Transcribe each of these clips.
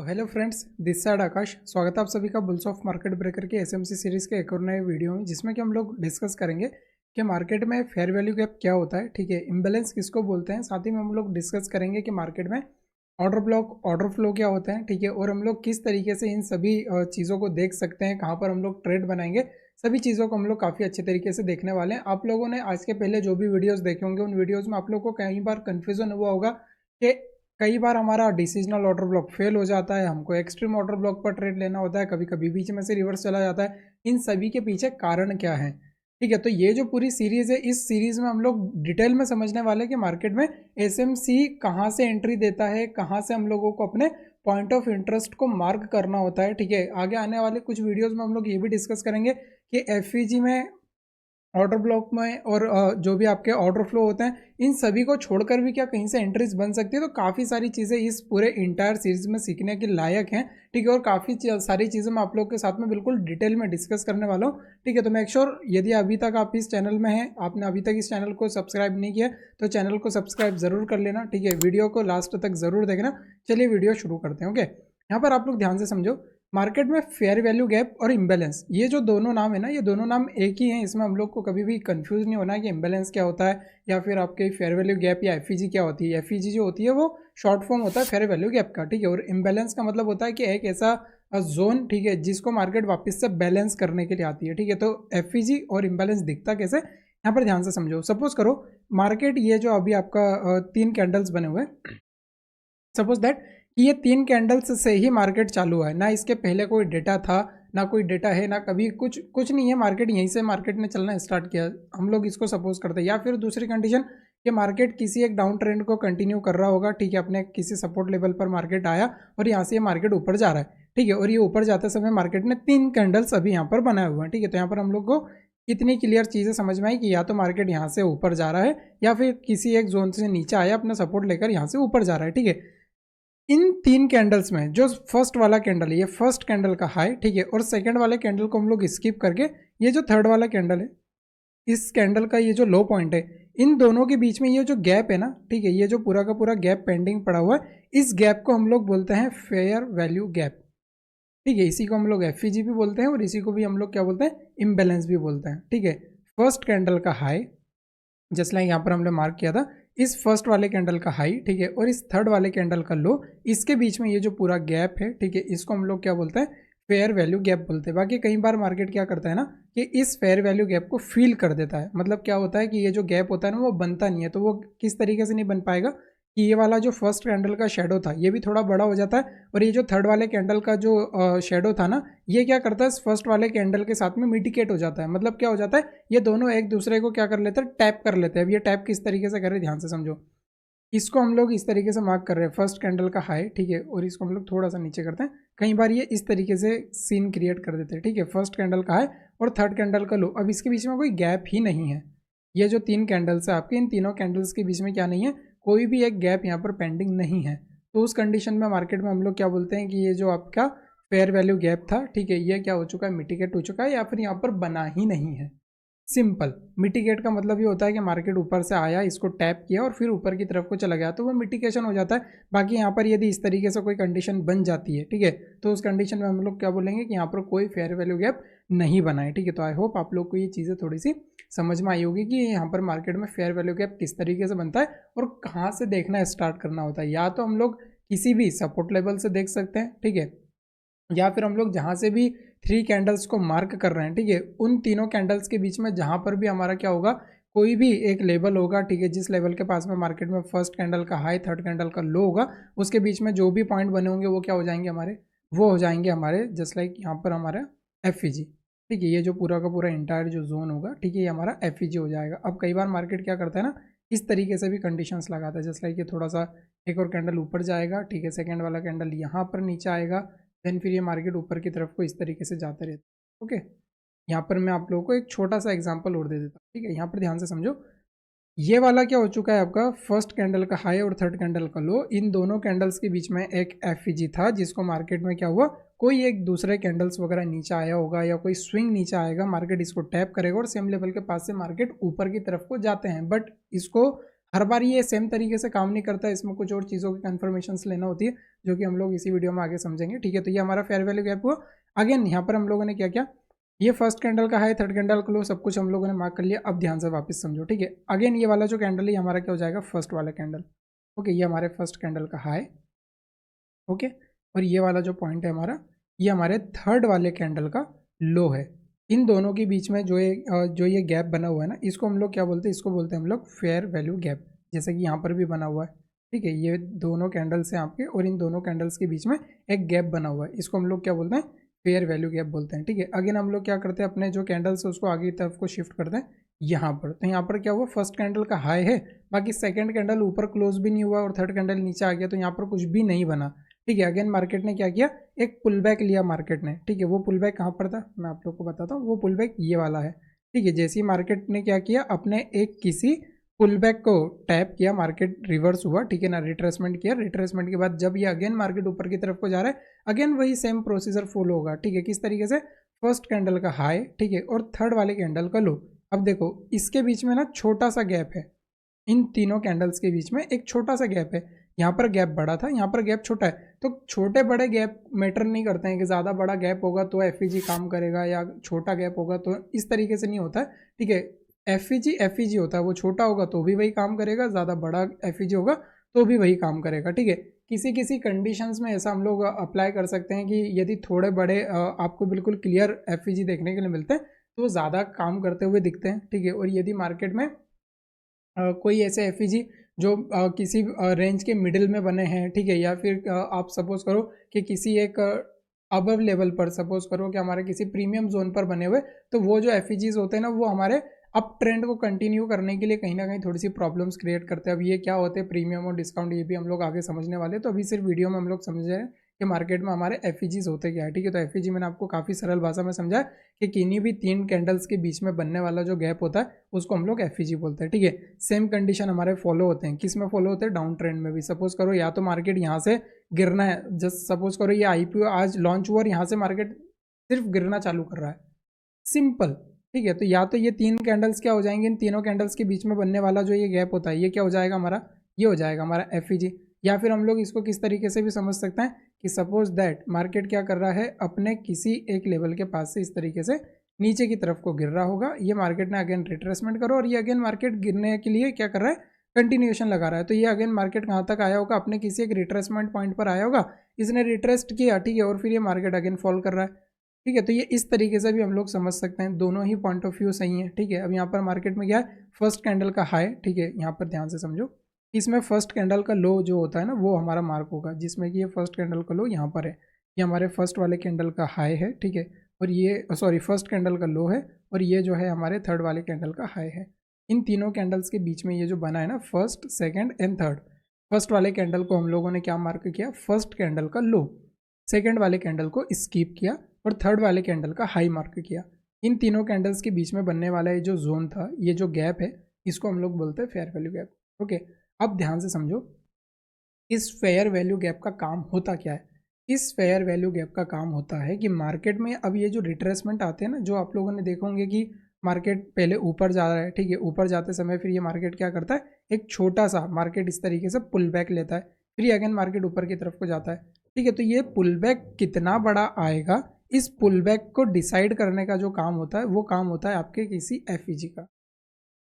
Hello friends, this side आकाश। स्वागत है आप सभी का बुल्स ऑफ मार्केट ब्रेकर के एसएमसी सीरीज के एक और नए वीडियो में, जिसमें कि हम लोग डिस्कस करेंगे कि मार्केट में फेयर वैल्यू गैप क्या होता है। ठीक है, इम्बैलेंस किसको बोलते हैं। साथ ही में हम लोग डिस्कस करेंगे कि मार्केट में ऑर्डर ब्लॉक, ऑर्डर फ्लो क्या होता है। ठीक है, और हम लोग किस तरीके से इन सभी चीज़ों को देख सकते हैं, कहाँ पर हम लोग ट्रेड बनाएंगे, सभी चीज़ों को हम लोग काफ़ी अच्छे तरीके से देखने वाले हैं। आप लोगों ने आज के पहले जो भी वीडियोज़ देखे होंगे, उन वीडियोज़ में आप लोग को कई बार कन्फ्यूज़न हुआ होगा कि कई बार हमारा डिसीजनल ऑर्डर ब्लॉक फेल हो जाता है, हमको एक्सट्रीम ऑर्डर ब्लॉक पर ट्रेड लेना होता है, कभी कभी बीच में से रिवर्स चला जाता है। इन सभी के पीछे कारण क्या है। ठीक है, तो ये जो पूरी सीरीज है, इस सीरीज में हम लोग डिटेल में समझने वाले हैं कि मार्केट में एसएमसी कहाँ से एंट्री देता है, कहाँ से हम लोगों को अपने पॉइंट ऑफ इंटरेस्ट को मार्क करना होता है। ठीक है, आगे आने वाले कुछ वीडियोज में हम लोग ये भी डिस्कस करेंगे कि एफईजी में, ऑर्डर ब्लॉक में और जो भी आपके ऑर्डर फ्लो होते हैं, इन सभी को छोड़कर भी क्या कहीं से एंट्रीज बन सकती है। तो काफ़ी सारी चीज़ें इस पूरे इंटायर सीरीज में सीखने के लायक हैं। ठीक है, और काफ़ी सारी चीज़ें मैं आप लोग के साथ में बिल्कुल डिटेल में डिस्कस करने वाला हूँ। ठीक है, तो मेक श्योर यदि अभी तक आप इस चैनल में हैं, आपने अभी तक इस चैनल को सब्सक्राइब नहीं किया तो चैनल को सब्सक्राइब जरूर कर लेना। ठीक है, वीडियो को लास्ट तक जरूर देखना। चलिए वीडियो शुरू करते हैं। ओके, यहाँ पर आप लोग ध्यान से समझो, मार्केट में फेयर वैल्यू गैप और इम्बैलेंस, ये जो दोनों नाम है ना, ये दोनों नाम एक ही हैं। इसमें हम लोग को कभी भी कंफ्यूज नहीं होना है कि इम्बैलेंस क्या होता है या फिर आपके फेयर वैल्यू गैप या एफईजी क्या होती है। एफईजी जो होती है वो शॉर्ट फॉर्म होता है फेयर वैल्यू गैप का। ठीक है, और इम्बैलेंस का मतलब होता है कि एक ऐसा जोन, ठीक है, जिसको मार्केट वापस से बैलेंस करने के लिए आती है। ठीक है, तो एफईजी और इम्बैलेंस दिखता कैसे, यहाँ पर ध्यान से समझो। सपोज करो मार्केट, ये जो अभी आपका 3 कैंडल्स बने हुए, सपोज दैट कि ये 3 कैंडल्स से ही मार्केट चालू हुआ है, ना इसके पहले कोई डेटा था, ना कोई डेटा है, ना कभी कुछ नहीं है। मार्केट यहीं से मार्केट ने चलना स्टार्ट किया, हम लोग इसको सपोज करते हैं। या फिर दूसरी कंडीशन कि मार्केट किसी एक डाउन ट्रेंड को कंटिन्यू कर रहा होगा। ठीक है, अपने किसी सपोर्ट लेवल पर मार्केट आया और यहाँ से ये मार्केट ऊपर जा रहा है। ठीक है, और ये ऊपर जाते समय मार्केट ने 3 कैंडल्स अभी यहाँ पर बनाए हुए हैं। ठीक है, तो यहाँ पर हम लोग को इतनी क्लियर चीज़ें समझ में आई कि या तो मार्केट यहाँ से ऊपर जा रहा है या फिर किसी एक जोन से नीचे आया, अपना सपोर्ट लेकर यहाँ से ऊपर जा रहा है। ठीक है, इन 3 कैंडल्स में जो फर्स्ट वाला कैंडल है, ये फर्स्ट कैंडल का हाई। ठीक है, और सेकंड वाले कैंडल को हम लोग स्किप करके ये जो थर्ड वाला कैंडल है, इस कैंडल का ये जो लो पॉइंट है, इन दोनों के बीच में ये जो गैप है ना, ठीक है, ये जो पूरा का पूरा गैप पेंडिंग पड़ा हुआ है, इस गैप को हम लोग बोलते हैं फेयर वैल्यू गैप। ठीक है, इसी को हम लोग एफईजी भी बोलते हैं और इसी को भी हम लोग क्या बोलते हैं, इम्बैलेंस भी बोलते हैं। ठीक है, फर्स्ट कैंडल का हाई, जस्ट लाइक यहाँ पर हमने मार्क किया था, इस फर्स्ट वाले कैंडल का हाई, ठीक है, और इस थर्ड वाले कैंडल का लो, इसके बीच में ये जो पूरा गैप है, ठीक है, इसको हम लोग क्या बोलते हैं, फेयर वैल्यू गैप बोलते हैं। बाकी कई बार मार्केट क्या करता है ना कि इस फेयर वैल्यू गैप को फील कर देता है। मतलब क्या होता है कि ये जो गैप होता है ना, वो बनता नहीं है। तो वो किस तरीके से नहीं बन पाएगा कि ये वाला जो फर्स्ट कैंडल का शेडो था, ये भी थोड़ा बड़ा हो जाता है, और ये जो थर्ड वाले कैंडल का जो शेडो था ना, ये क्या करता है, फर्स्ट वाले कैंडल के साथ में मिटिकेट हो जाता है। मतलब क्या हो जाता है, ये दोनों एक दूसरे को क्या कर लेते हैं, टैप कर लेते हैं। अब ये टैप किस तरीके से कर रहे हैं, ध्यान से समझो। इसको हम लोग इस तरीके से मार्क कर रहे हैं, फर्स्ट कैंडल का हाई, ठीक है, और इसको हम लोग थोड़ा सा नीचे करते हैं। कई बार ये इस तरीके से सीन क्रिएट कर देते हैं। ठीक है, फर्स्ट कैंडल का हाई और थर्ड कैंडल का लो, अब इसके बीच में कोई गैप ही नहीं है। ये जो 3 कैंडल्स है आपके, इन तीनों कैंडल्स के बीच में क्या नहीं है, कोई भी एक गैप यहाँ पर पेंडिंग नहीं है। तो उस कंडीशन में मार्केट में हम लोग क्या बोलते हैं कि ये जो आपका फेयर वैल्यू गैप था, ठीक है, ये क्या हो चुका है, मिटिगेट हो चुका है, या फिर यहाँ पर बना ही नहीं है। सिंपल। मिटिगेट का मतलब ये होता है कि मार्केट ऊपर से आया, इसको टैप किया और फिर ऊपर की तरफ को चला गया, तो वो मिटिगेशन हो जाता है। बाकी यहाँ पर यदि इस तरीके से कोई कंडीशन बन जाती है, ठीक है, तो उस कंडीशन में हम लोग क्या बोलेंगे कि यहाँ पर कोई फेयर वैल्यू गैप नहीं बना है। ठीक है, तो आई होप आप लोग को ये चीज़ें थोड़ी सी समझ में आई होगी कि यहाँ पर मार्केट में फेयर वैल्यू गैप किस तरीके से बनता है और कहाँ से देखना स्टार्ट करना होता है। या तो हम लोग किसी भी सपोर्ट लेवल से देख सकते हैं, ठीक है, या फिर हम लोग जहाँ से भी 3 कैंडल्स को मार्क कर रहे हैं, ठीक है, उन तीनों कैंडल्स के बीच में जहाँ पर भी हमारा क्या होगा, कोई भी एक लेवल होगा, ठीक है, जिस लेवल के पास में मार्केट में फर्स्ट कैंडल का हाई, थर्ड कैंडल का लो होगा, उसके बीच में जो भी पॉइंट बने होंगे वो क्या हो जाएंगे हमारे, वो हो जाएंगे हमारे, जस्ट लाइक यहाँ पर हमारा एफईजी। ठीक है, ये जो पूरा का पूरा इंटायर जो जोन होगा, ठीक है, ये हमारा एफईजी हो जाएगा। अब कई बार मार्केट क्या करता है ना, इस तरीके से भी कंडीशंस लगाता है, जस्ट लाइक ये थोड़ा सा एक और कैंडल ऊपर जाएगा, ठीक है, सेकेंड वाला कैंडल यहाँ पर नीचे आएगा, देन फिर ये मार्केट ऊपर की तरफ को इस तरीके से जाता रहता है। ओके, यहाँ पर मैं आप लोगों को एक छोटा सा एग्जांपल और दे देता हूँ। ठीक है, यहाँ पर ध्यान से समझो, ये वाला क्या हो चुका है आपका, फर्स्ट कैंडल का हाई और थर्ड कैंडल का लो, इन दोनों कैंडल्स के बीच में एक एफईजी था, जिसको मार्केट में क्या हुआ, कोई एक दूसरे कैंडल्स वगैरह नीचे आया होगा या कोई स्विंग नीचे आएगा, मार्केट इसको टैप करेगा और सेम लेवल के पास से मार्केट ऊपर की तरफ को जाते हैं। बट इसको हर बार ये सेम तरीके से काम नहीं करता है, इसमें कुछ और चीज़ों की कन्फर्मेशंस लेना होती है जो कि हम लोग इसी वीडियो में आगे समझेंगे, ठीक है। तो ये हमारा फेयर वैल्यू गैप हुआ। अगेन यहाँ पर हम लोगों ने क्या किया, ये फर्स्ट कैंडल का हाई, थर्ड कैंडल का लो, सब कुछ हम लोगों ने मार्क कर लिया। अब ध्यान से वापस समझो, ठीक है। अगेन ये वाला जो कैंडल है हमारा क्या हो जाएगा, फर्स्ट वाला कैंडल, ओके। ये हमारे फर्स्ट कैंडल का हाई, ओके। और ये वाला जो पॉइंट है हमारा, ये हमारे थर्ड वाले कैंडल का लो है। इन दोनों के बीच में जो ये गैप बना हुआ है ना, इसको हम लोग क्या बोलते हैं, इसको बोलते हैं हम लोग फेयर वैल्यू गैप। जैसे कि यहाँ पर भी बना हुआ है, ठीक है। ये दोनों कैंडल्स हैं आपके, और इन दोनों कैंडल्स के बीच में एक गैप बना हुआ है, इसको हम लोग क्या बोलते हैं, फेयर वैल्यू गैप बोलते हैं, ठीक है। अगेन हम लोग क्या करते हैं, अपने जो कैंडल्स है उसको आगे की तरफ को शिफ्ट करते हैं यहाँ पर। तो यहाँ पर क्या हुआ, फर्स्ट कैंडल का हाई है, बाकी सेकंड कैंडल ऊपर क्लोज भी नहीं हुआ और थर्ड कैंडल नीचे आ गया, तो यहाँ पर कुछ भी नहीं बना, ठीक है। अगेन मार्केट ने क्या किया, एक पुल बैक लिया मार्केट ने, ठीक है। वो पुल बैक कहाँ पर था, मैं आप लोग को बताता हूँ। वो पुल बैक ये वाला है, ठीक है। जैसे ही मार्केट ने क्या किया, अपने एक किसी पुल बैक को टैप किया, मार्केट रिवर्स हुआ, ठीक है ना, रिट्रेसमेंट किया। रिट्रेसमेंट के बाद जब ये अगेन मार्केट ऊपर की तरफ को जा रहा है, अगेन वही सेम प्रोसीजर फॉलो होगा, ठीक है। किस तरीके से, फर्स्ट कैंडल का हाई, ठीक है, और थर्ड वाले कैंडल का लो। अब देखो इसके बीच में ना छोटा सा गैप है, इन तीनों कैंडल्स के बीच में एक छोटा सा गैप है। यहाँ पर गैप बड़ा था, यहाँ पर गैप छोटा है। तो छोटे बड़े गैप मैटर नहीं करते हैं कि ज़्यादा बड़ा गैप होगा तो एफईजी काम करेगा या छोटा गैप होगा तो, इस तरीके से नहीं होता है, ठीक है। एफईजी होता है, वो छोटा होगा तो भी वही काम करेगा, ज़्यादा बड़ा एफईजी होगा तो भी वही काम करेगा, ठीक है। किसी किसी कंडीशंस में ऐसा हम लोग अप्लाई कर सकते हैं कि यदि थोड़े बड़े आपको बिल्कुल क्लियर एफईजी देखने के लिए मिलते हैं तो वो ज़्यादा काम करते हुए दिखते हैं, ठीक है। और यदि मार्केट में कोई ऐसे एफईजी जो किसी रेंज के मिडिल में बने हैं, ठीक है, या फिर आप सपोज करो कि किसी एक अबव लेवल पर, सपोज करो कि हमारे किसी प्रीमियम जोन पर बने हुए, तो वो जो एफईजीज होते हैं ना, वो हमारे अप ट्रेंड को कंटिन्यू करने के लिए कहीं ना कहीं थोड़ी सी प्रॉब्लम्स क्रिएट करते हैं। अब ये क्या होते हैं प्रीमियम और डिस्काउंट, ये भी हम लोग आगे समझने वाले हैं। तो अभी सिर्फ वीडियो में हम लोग समझ रहे हैं कि मार्केट में हमारे एफईजीज होते क्या है, ठीक है। तो एफईजी मैंने आपको काफ़ी सरल भाषा में समझा कि किन्हीं भी तीन कैंडल्स के बीच में बनने वाला जो गैप होता है उसको हम लोग एफईजी बोलते हैं, ठीक है। सेम कंडीशन हमारे फॉलो होते हैं, किस में फॉलो होते हैं, डाउन ट्रेंड में भी। सपोज करो या तो मार्केट यहाँ से गिरना है, जस्ट सपोज करो ये आईपीओ आज लॉन्च हुआ और यहाँ से मार्केट सिर्फ गिरना चालू कर रहा है, सिंपल, ठीक है। तो या तो ये तीन कैंडल्स क्या हो जाएंगे, इन तीनों कैंडल्स के बीच में बनने वाला जो ये गैप होता है ये क्या हो जाएगा हमारा, ये हो जाएगा हमारा एफईजी। या फिर हम लोग इसको किस तरीके से भी समझ सकते हैं कि सपोज दैट मार्केट क्या कर रहा है, अपने किसी एक लेवल के पास से इस तरीके से नीचे की तरफ को गिर रहा होगा, ये मार्केट ने अगेन रिट्रेसमेंट करो और ये अगेन मार्केट गिरने के लिए क्या कर रहा है, कंटिन्यूएशन लगा रहा है। तो ये अगेन मार्केट कहाँ तक आया होगा, अपने किसी एक रिट्रेसमेंट पॉइंट पर आया होगा, इसने रिट्रेस्ट किया, ठीक है, और फिर ये मार्केट अगेन फॉल कर रहा है, ठीक है। तो ये इस तरीके से भी हम लोग समझ सकते हैं, दोनों ही पॉइंट ऑफ व्यू सही है, ठीक है। अब यहाँ पर मार्केट में क्या है, फर्स्ट कैंडल का हाई, ठीक है, यहाँ पर ध्यान से समझो, इसमें फर्स्ट कैंडल का लो जो होता है ना वो हमारा मार्क होगा, जिसमें कि ये फर्स्ट कैंडल का लो यहाँ पर है, ये हमारे फर्स्ट वाले कैंडल का हाई है, ठीक है। और ये सॉरी फर्स्ट कैंडल का लो है, और ये जो है हमारे थर्ड वाले कैंडल का हाई है। इन तीनों कैंडल्स के बीच में ये जो बना है ना, first second and third, first वाले कैंडल को हम लोगों ने क्या मार्क किया, फर्स्ट कैंडल का लो, सेकेंड वाले कैंडल को स्किप किया और थर्ड वाले कैंडल का हाई मार्क किया। इन तीनों कैंडल्स के बीच में बनने वाला ये जो जोन था, ये जो गैप है, इसको हम लोग बोलते हैं फेयर वैल्यू गैप, ओके। अब ध्यान से समझो, इस फेयर वैल्यू गैप का काम होता क्या है। इस फेयर वैल्यू गैप का काम होता है कि मार्केट में अब ये जो रिट्रेसमेंट आते हैं ना, जो आप लोगों ने देखा होंगे कि मार्केट पहले ऊपर जा रहा है, ठीक है, ऊपर जाते समय फिर ये मार्केट क्या करता है, एक छोटा सा मार्केट इस तरीके से पुल बैक लेता है, फिर ये अगेन मार्केट ऊपर की तरफ को जाता है, ठीक है। तो ये पुल बैक कितना बड़ा आएगा, इस पुल बैक को डिसाइड करने का जो काम होता है वो काम होता है आपके किसी एफईजी का,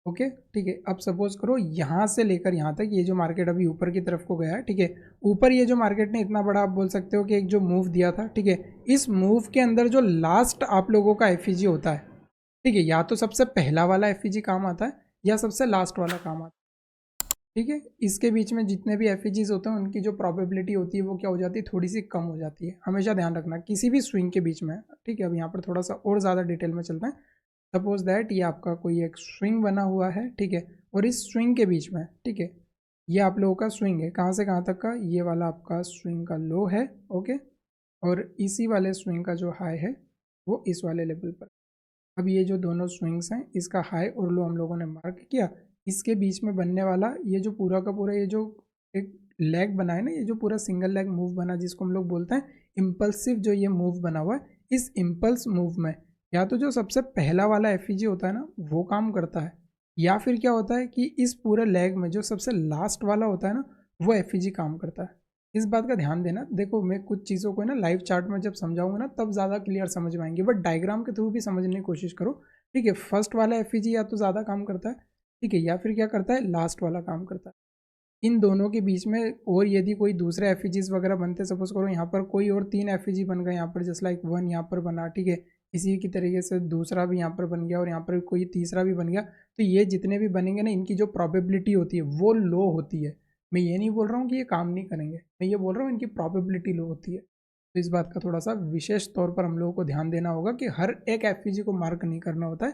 ओके, ठीक है। अब सपोज करो यहाँ से लेकर यहाँ तक ये जो मार्केट अभी ऊपर की तरफ को गया है, ठीक है, ऊपर ये जो मार्केट ने इतना बड़ा आप बोल सकते हो कि एक जो मूव दिया था, ठीक है, इस मूव के अंदर जो लास्ट आप लोगों का एफईजी होता है, ठीक है, या तो सबसे पहला वाला एफईजी काम आता है या सबसे लास्ट वाला काम आता है, ठीक है। इसके बीच में जितने भी एफईजीज होते हैं उनकी जो प्रोबेबिलिटी होती है वो क्या हो जाती है, थोड़ी सी कम हो जाती है, हमेशा ध्यान रखना किसी भी स्विंग के बीच में, ठीक है। अब यहाँ पर थोड़ा सा और ज़्यादा डिटेल में चलते हैं। सपोज दैट ये आपका कोई एक स्विंग बना हुआ है, ठीक है, और इस स्विंग के बीच में, ठीक है, ये आप लोगों का स्विंग है, कहाँ से कहाँ तक का, ये वाला आपका स्विंग का लो है, ओके, और इसी वाले स्विंग का जो हाई है वो इस वाले लेवल पर। अब ये जो दोनों स्विंग्स हैं इसका हाई और लो हम लोगों ने मार्क किया, इसके बीच में बनने वाला ये जो पूरा का पूरा ये जो एक लेग बना है ना, ये जो पूरा सिंगल लेग मूव बना जिसको हम लोग बोलते हैं इम्पल्सिव, जो ये मूव बना हुआ है, इस इम्पल्स मूव में या तो जो सबसे पहला वाला एफईजी होता है ना वो काम करता है, या फिर क्या होता है कि इस पूरे लेग में जो सबसे लास्ट वाला होता है ना, वो एफ काम करता है। इस बात का ध्यान देना। देखो मैं कुछ चीज़ों को ना लाइव चार्ट में जब समझाऊंगा ना तब ज़्यादा क्लियर समझ में आएंगे, बट डायग्राम के थ्रू भी समझने की कोशिश करो। ठीक है, फर्स्ट वाला एफ या तो ज़्यादा काम करता है, ठीक है, या फिर क्या करता है, लास्ट वाला काम करता है। इन दोनों के बीच में और यदि कोई दूसरे एफ वगैरह बनते, सपोज करो यहाँ पर कोई और 3 एफ बन गए, यहाँ पर जस्ट लाइक 1 यहाँ पर बना, ठीक है, इसी की तरीके से दूसरा भी यहाँ पर बन गया और यहाँ पर कोई तीसरा भी बन गया, तो ये जितने भी बनेंगे ना, इनकी जो प्रोबेबिलिटी होती है वो लो होती है। मैं ये नहीं बोल रहा हूँ कि ये काम नहीं करेंगे, मैं ये बोल रहा हूँ इनकी प्रोबेबिलिटी लो होती है। तो इस बात का थोड़ा सा विशेष तौर पर हम लोगों को ध्यान देना होगा कि हर एक एफ को मार्क नहीं करना होता है।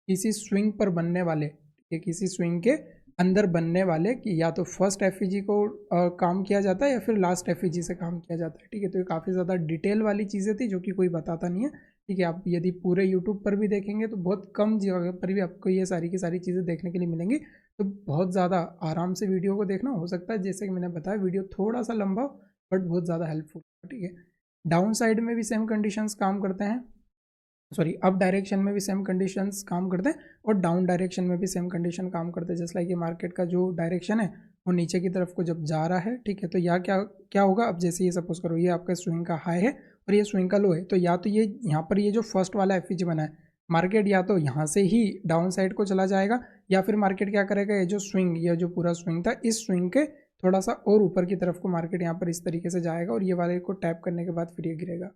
किसी स्विंग पर बनने वाले, किसी स्विंग के अंदर बनने वाले कि या तो फर्स्ट एफ को काम किया जाता है या फिर लास्ट एफ से काम किया जाता है। ठीक है, तो ये काफ़ी ज़्यादा डिटेल वाली चीज़ें थी जो कि कोई बताता नहीं है। ठीक है, आप यदि पूरे यूट्यूब पर भी देखेंगे तो बहुत कम जगह पर भी आपको ये सारी की सारी चीज़ें देखने के लिए मिलेंगी। तो बहुत ज़्यादा आराम से वीडियो को देखना। हो सकता है जैसे कि मैंने बताया वीडियो थोड़ा सा लंबा बट बहुत ज़्यादा हेल्पफुल। ठीक है, डाउन साइड में भी सेम कंडीशंस काम करते हैं, सॉरी अप डायरेक्शन में भी सेम कंडीशंस काम करते हैं और डाउन डायरेक्शन में भी सेम कंडीशन काम करते हैं। जस्ट लाइक ये मार्केट का जो डायरेक्शन है वो नीचे की तरफ को जब जा रहा है, ठीक है, तो यहाँ क्या क्या होगा, अब जैसे ये सपोज करो ये आपका स्विंग का हाई है और ये स्विंग का लो है, तो या तो ये यहाँ पर ये जो फर्स्ट वाला एफ बना है, मार्केट या तो यहाँ से ही डाउन साइड को चला जाएगा या फिर मार्केट क्या करेगा, ये जो स्विंग, ये जो पूरा स्विंग था, इस स्विंग के थोड़ा सा और ऊपर की तरफ को मार्केट यहाँ पर इस तरीके से जाएगा और ये वाले को टैप करने के बाद फिर ये गिरेगा।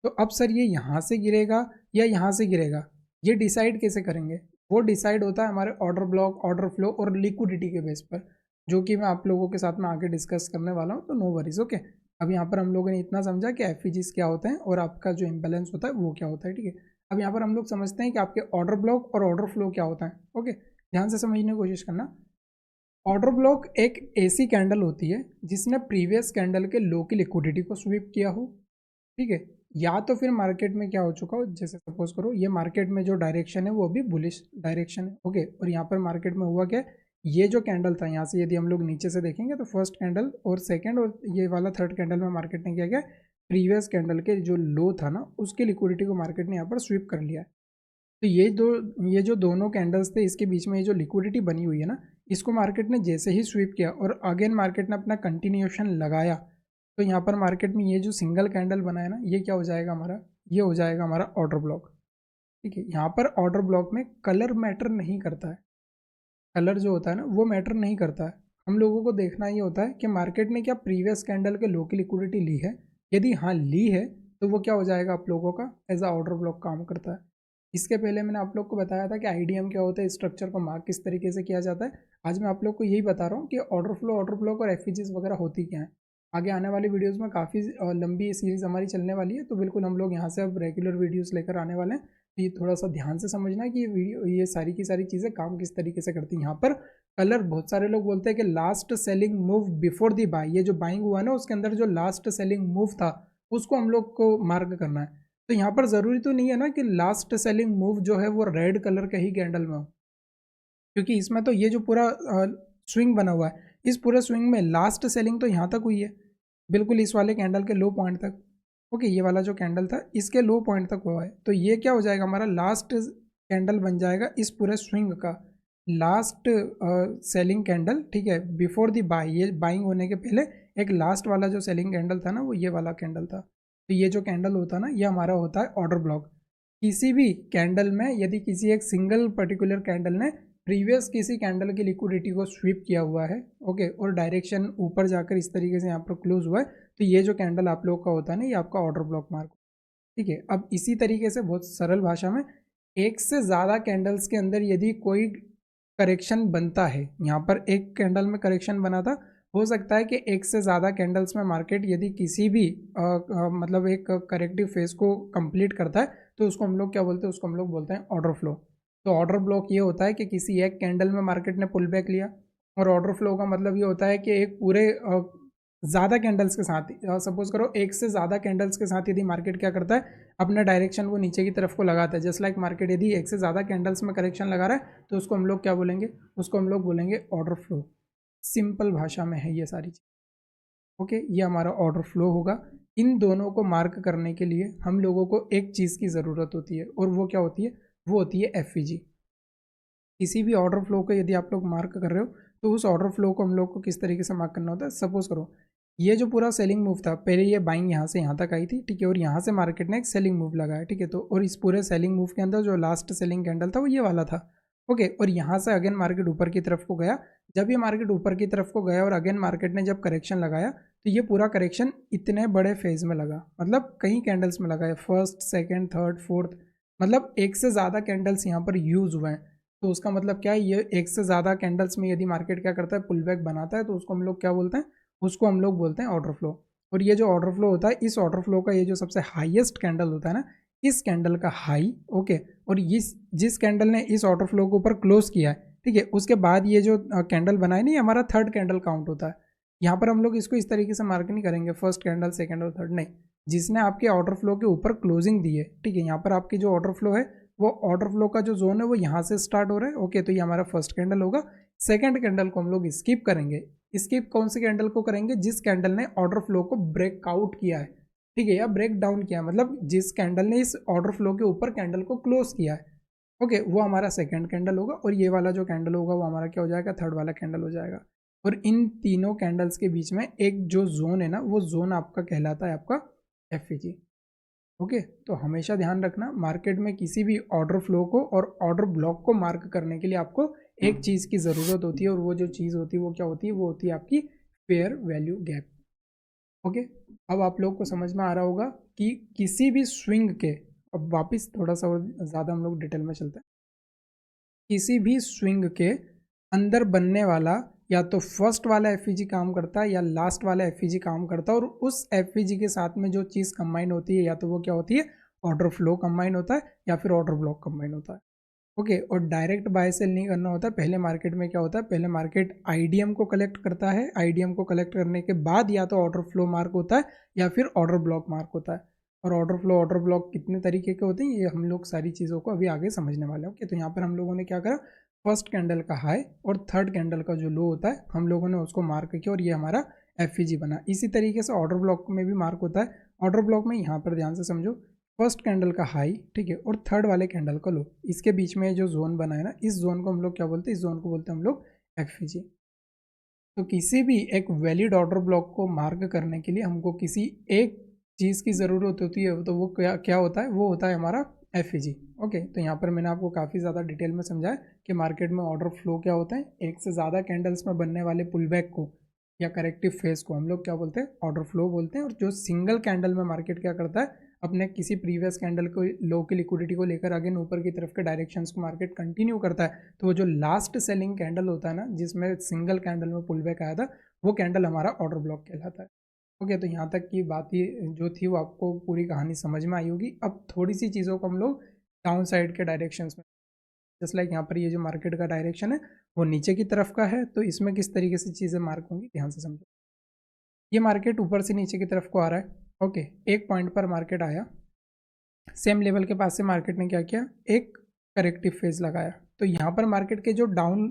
तो अब सर ये यहाँ से गिरेगा या यहाँ से गिरेगा, ये डिसाइड कैसे करेंगे? वो डिसाइड होता है हमारे ऑर्डर ब्लॉक, ऑर्डर फ्लो और लिक्विडिटी के बेस पर, जो कि मैं आप लोगों के साथ में आगे डिस्कस करने वाला हूँ, तो नो वरीज। ओके, अब यहाँ पर हम लोगों ने इतना समझा कि एफ क्या होते हैं और आपका जो इम्बैलेंस होता है वो क्या होता है। ठीक है, अब यहाँ पर हम लोग समझते हैं कि आपके ऑर्डर ब्लॉक और ऑर्डर फ्लो क्या होता है। ओके, ध्यान से समझने की कोशिश करना। ऑर्डर ब्लॉक एक ऐसी कैंडल होती है जिसने प्रीवियस कैंडल के लो की लिक्विडिटी को स्वीप किया हो। ठीक है, या तो फिर मार्केट में क्या हो चुका हो, जैसे सपोज करो ये मार्केट में जो डायरेक्शन है वो अभी बुलिश डायरेक्शन है। ओके, और यहाँ पर मार्केट में हुआ क्या, ये जो कैंडल था यहाँ से यदि हम लोग नीचे से देखेंगे तो फर्स्ट कैंडल और सेकंड और ये वाला थर्ड कैंडल में मार्केट ने क्या किया, प्रीवियस कैंडल के जो लो था ना उसकी लिक्विडिटी को मार्केट ने यहाँ पर स्वीप कर लिया है। तो ये जो दोनों कैंडल्स थे इसके बीच में ये जो लिक्विडिटी बनी हुई है ना, इसको मार्केट ने जैसे ही स्वीप किया और अगेन मार्केट ने अपना कंटिन्यूएशन लगाया, तो यहाँ पर मार्केट में ये जो सिंगल कैंडल बना है ना, ये क्या हो जाएगा हमारा, ये हो जाएगा हमारा ऑर्डर ब्लॉक। ठीक है, यहाँ पर ऑर्डर ब्लॉक में कलर मैटर नहीं करता है, कलर जो होता है ना वो मैटर नहीं करता है। हम लोगों को देखना ये होता है कि मार्केट ने क्या प्रीवियस कैंडल के लो की लिक्विडिटी ली है, यदि हाँ ली है तो वो क्या हो जाएगा आप लोगों का एज अ ऑर्डर ब्लॉक काम करता है। इसके पहले मैंने आप लोग को बताया था कि आईडीएम क्या होता है, स्ट्रक्चर को मार्क किस तरीके से किया जाता है। आज मैं आप लोग को यही बता रहा हूँ कि ऑर्डर फ्लो, ऑर्डर ब्लॉक और एफईजीज वगैरह होती क्या है। आगे आने वाली वीडियोस में काफ़ी लंबी सीरीज़ हमारी चलने वाली है, तो बिल्कुल हम लोग यहाँ से अब रेगुलर वीडियोस लेकर आने वाले हैं। तो ये थोड़ा सा ध्यान से समझना है कि ये वीडियो, ये सारी की सारी चीज़ें काम किस तरीके से करती हैं। यहाँ पर कलर, बहुत सारे लोग बोलते हैं कि last selling move before the by, ये जो बाइंग हुआ ना उसके अंदर जो लास्ट सेलिंग मूव था उसको हम लोग को मार्क करना है। तो यहाँ पर ज़रूरी तो नहीं है ना कि लास्ट सेलिंग मूव जो है वो रेड कलर के ही कैंडल में हो, क्योंकि इसमें तो ये जो पूरा स्विंग बना हुआ है, इस पूरे स्विंग में लास्ट सेलिंग तो यहाँ तक हुई है, बिल्कुल इस वाले कैंडल के लो पॉइंट तक। ओके, ये वाला जो कैंडल था इसके लो पॉइंट तक हुआ है, तो ये क्या हो जाएगा हमारा लास्ट कैंडल बन जाएगा इस पूरे स्विंग का लास्ट सेलिंग कैंडल। ठीक है, बिफोर दी बाई, ये बाइंग होने के पहले एक लास्ट वाला जो सेलिंग कैंडल था ना वो ये वाला कैंडल था। तो ये जो कैंडल होता है ना ये हमारा होता है ऑर्डर ब्लॉक। किसी भी कैंडल में यदि किसी एक सिंगल पर्टिकुलर कैंडल ने प्रीवियस किसी कैंडल की लिक्विडिटी को स्वीप किया हुआ है, ओके, और डायरेक्शन ऊपर जाकर इस तरीके से यहाँ पर क्लोज हुआ है, तो ये जो कैंडल आप लोग का होता है ना ये आपका ऑर्डर ब्लॉक मार्क। ठीक है, अब इसी तरीके से बहुत सरल भाषा में एक से ज़्यादा कैंडल्स के अंदर यदि कोई करेक्शन बनता है, यहाँ पर एक कैंडल में करेक्शन बना था, हो सकता है कि एक से ज़्यादा कैंडल्स में मार्केट यदि किसी भी मतलब एक करेक्टिव फेज को कंप्लीट करता है तो उसको हम लोग क्या बोलते हैं, उसको हम लोग बोलते हैं ऑर्डर फ्लो। तो ऑर्डर ब्लॉक ये होता है कि किसी एक कैंडल में मार्केट ने पुल बैक लिया, और ऑर्डर फ्लो का मतलब ये होता है कि एक पूरे ज़्यादा कैंडल्स के साथ, सपोज करो एक से ज़्यादा कैंडल्स के साथ यदि मार्केट क्या करता है अपना डायरेक्शन वो नीचे की तरफ को लगाता है। जस्ट लाइक मार्केट यदि एक से ज़्यादा कैंडल्स में करेक्शन लगा रहा है तो उसको हम लोग क्या बोलेंगे, उसको हम लोग बोलेंगे ऑर्डर फ्लो। सिंपल भाषा में है ये सारी चीज़। ओके, ये हमारा ऑर्डर फ्लो होगा। इन दोनों को मार्क करने के लिए हम लोगों को एक चीज़ की ज़रूरत होती है और वो क्या होती है, वो होती है एफ किसी भी ऑर्डर फ्लो को यदि आप लोग मार्क कर रहे हो तो उस ऑर्डर फ्लो को हम लोग को किस तरीके से मार्क करना होता है। सपोज करो ये जो पूरा सेलिंग मूव था, पहले ये बाइंग यहाँ से यहाँ तक आई थी, ठीक है, और यहाँ से मार्केट ने एक सेलिंग मूव लगाया, ठीक है, तो और इस पूरे सेलिंग मूव के अंदर जो लास्ट सेलिंग कैंडल था वो ये वाला था, ओके, और यहाँ से अगेन मार्केट ऊपर की तरफ को गया। जब ये मार्केट ऊपर की तरफ को गया और अगेन मार्केट ने जब करेक्शन लगाया तो ये पूरा करेक्शन इतने बड़े फेज में लगा, मतलब कई कैंडल्स में लगा है, फर्स्ट सेकेंड थर्ड फोर्थ, मतलब एक से ज़्यादा कैंडल्स यहाँ पर यूज हुए हैं। तो उसका मतलब क्या है, ये एक से ज़्यादा कैंडल्स में यदि मार्केट क्या करता है, पुल बैक बनाता है, तो उसको हम लोग क्या बोलते हैं, उसको हम लोग बोलते हैं ऑर्डर फ्लो। और ये जो ऑर्डर फ्लो होता है, इस ऑर्डर फ्लो का ये जो सबसे हाईएस्ट कैंडल होता है ना, इस कैंडल का हाई, ओके, और इस जिस कैंडल ने इस ऑर्डर फ्लो के ऊपर क्लोज किया है, ठीक है, उसके बाद ये जो कैंडल बनाए नहीं, हमारा थर्ड कैंडल काउंट होता है। यहाँ पर हम लोग इसको इस तरीके से मार्क नहीं करेंगे फर्स्ट कैंडल सेकंड और थर्ड, नहीं, जिसने आपके ऑर्डर फ्लो के ऊपर क्लोजिंग दी है, ठीक है, यहाँ पर आपकी जो ऑर्डर फ्लो है वो ऑर्डर फ्लो का जो जोन है वो यहाँ से स्टार्ट हो रहा है, ओके, तो ये हमारा फर्स्ट कैंडल होगा। सेकंड कैंडल को हम लोग स्किप करेंगे। स्किप कौन से कैंडल को करेंगे, जिस कैंडल ने ऑर्डर फ्लो को ब्रेकआउट किया है, ठीक है, या ब्रेक डाउन किया है, मतलब जिस कैंडल ने इस ऑर्डर फ्लो के ऊपर कैंडल को क्लोज किया है, ओके, वो हमारा सेकंड कैंडल होगा। और ये वाला जो कैंडल होगा वो हमारा क्या हो जाएगा, थर्ड वाला कैंडल हो जाएगा। और इन तीनों कैंडल्स के बीच में एक जो जोन है ना, वो जोन आपका कहलाता है आपका एफईजी, ओके। तो हमेशा ध्यान रखना, मार्केट में किसी भी ऑर्डर फ्लो को और ऑर्डर ब्लॉक को मार्क करने के लिए आपको एक चीज़ की ज़रूरत होती है, और वो जो चीज़ होती है वो क्या होती है, वो होती है आपकी फेयर वैल्यू गैप, ओके। अब आप लोग को समझ में आ रहा होगा कि किसी भी स्विंग के, अब वापस थोड़ा सा और ज़्यादा हम लोग डिटेल में चलते हैं, किसी भी स्विंग के अंदर बनने वाला या तो फर्स्ट वाला एफईजी काम करता है या लास्ट वाला एफईजी काम करता है, और उस एफईजी के साथ में जो चीज़ कंबाइन होती है या तो वो क्या होती है, ऑर्डर फ्लो कंबाइन होता है या फिर ऑर्डर ब्लॉक कंबाइन होता है, ओके। और डायरेक्ट बाय सेल नहीं करना होता। पहले मार्केट में क्या होता है, पहले मार्केट आईडीएम को कलेक्ट करता है, आईडीएम को कलेक्ट करने के बाद या तो ऑर्डर फ्लो मार्क होता है या फिर ऑर्डर ब्लॉक मार्क होता है। और ऑर्डर फ्लो ऑर्डर ब्लॉक कितने तरीके के होते हैं ये हम लोग सारी चीज़ों को अभी आगे समझने वाले हैं, ओके। तो यहाँ पर हम लोगों ने क्या करा, फर्स्ट कैंडल का हाई और थर्ड कैंडल का जो लो होता है हम लोगों ने उसको मार्क किया और ये हमारा एफईजी बना। इसी तरीके से ऑर्डर ब्लॉक में भी मार्क होता है। ऑर्डर ब्लॉक में यहाँ पर ध्यान से समझो, फर्स्ट कैंडल का हाई, ठीक है, और थर्ड वाले कैंडल का लो, इसके बीच में जो जोन बना है ना, इस जोन को हम लोग क्या बोलते हैं, इस जोन को बोलते हैं हम लोग एफईजी। तो किसी भी एक वैलिड ऑर्डर ब्लॉक को मार्क करने के लिए हमको किसी एक चीज़ की ज़रूरत होती है, तो वो क्या क्या होता है, वो होता है हमारा एफईजी, ओके। तो यहाँ पर मैंने आपको काफ़ी ज़्यादा डिटेल में समझाया कि मार्केट में ऑर्डर फ्लो क्या होता है, एक से ज़्यादा कैंडल्स में बनने वाले पुल बैक को या करेक्टिव फेस को हम लोग क्या बोलते हैं, ऑर्डर फ्लो बोलते हैं। और जो सिंगल कैंडल में मार्केट क्या करता है, अपने किसी प्रीवियस कैंडल को लो की लिक्विडिटी को लेकर अगेन ऊपर की तरफ के डायरेक्शंस को मार्केट कंटिन्यू करता है, तो वो जो लास्ट सेलिंग कैंडल होता है ना, जिसमें सिंगल कैंडल में पुल बैक आया था, वो कैंडल हमारा ऑर्डर ब्लॉक कहलाता है, ओके। तो यहाँ तक की बात ही जो थी वो आपको पूरी कहानी समझ में आई होगी। अब थोड़ी सी चीज़ों को हम लोग डाउन साइड के डायरेक्शंस में, जस्ट लाइक यहाँ पर ये जो मार्केट का डायरेक्शन है वो नीचे की तरफ का है, तो इसमें किस तरीके से चीज़ें मार्क होंगी ध्यान से समझो। ये मार्केट ऊपर से नीचे की तरफ को आ रहा है, ओके, एक पॉइंट पर मार्केट आया, सेम लेवल के पास से मार्केट ने क्या किया, एक करेक्टिव फेज लगाया। तो यहाँ पर मार्केट के जो डाउन,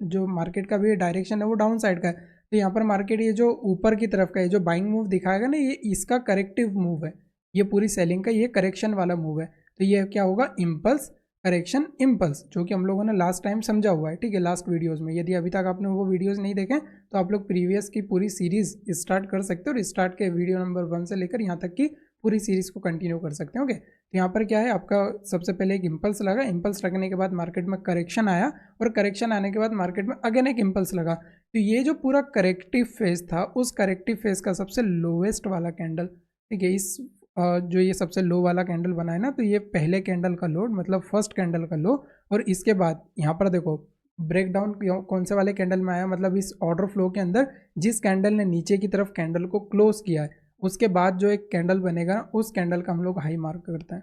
जो मार्केट का भी डायरेक्शन है वो डाउन साइड का है, तो यहाँ पर मार्केट ये जो ऊपर की तरफ का है, जो बाइंग मूव दिखाएगा ना, ये इसका करेक्टिव मूव है, ये पूरी सेलिंग का ये करेक्शन वाला मूव है। तो ये क्या होगा, इम्पल्स करेक्शन इम्पल्स, जो कि हम लोगों ने लास्ट टाइम समझा हुआ है, ठीक है, लास्ट वीडियोस में। यदि अभी तक आपने वो वीडियोस नहीं देखे तो आप लोग प्रीवियस की पूरी सीरीज स्टार्ट कर सकते हो, और स्टार्ट के वीडियो नंबर 1 से लेकर यहाँ तक की पूरी सीरीज को कंटिन्यू कर सकते हैं, ओके। तो यहाँ पर क्या है, आपका सबसे पहले एक इम्पल्स लगा, इम्पल्स लगने के बाद मार्केट में करेक्शन आया, और करेक्शन आने के बाद मार्केट में अगेन एक इम्पल्स लगा। तो ये जो पूरा करेक्टिव फेज था, उस करेक्टिव फेज का सबसे लोवेस्ट वाला कैंडल, ठीक है, इस जो ये सबसे लो वाला कैंडल बना है ना, तो ये पहले कैंडल का लो, मतलब फर्स्ट कैंडल का लो। और इसके बाद यहाँ पर देखो ब्रेक डाउन कौन से वाले कैंडल में आया, मतलब इस ऑर्डर फ्लो के अंदर जिस कैंडल ने नीचे की तरफ कैंडल को क्लोज किया है, उसके बाद जो एक कैंडल बनेगा उस कैंडल का हम लोग हाई मार्क करते हैं,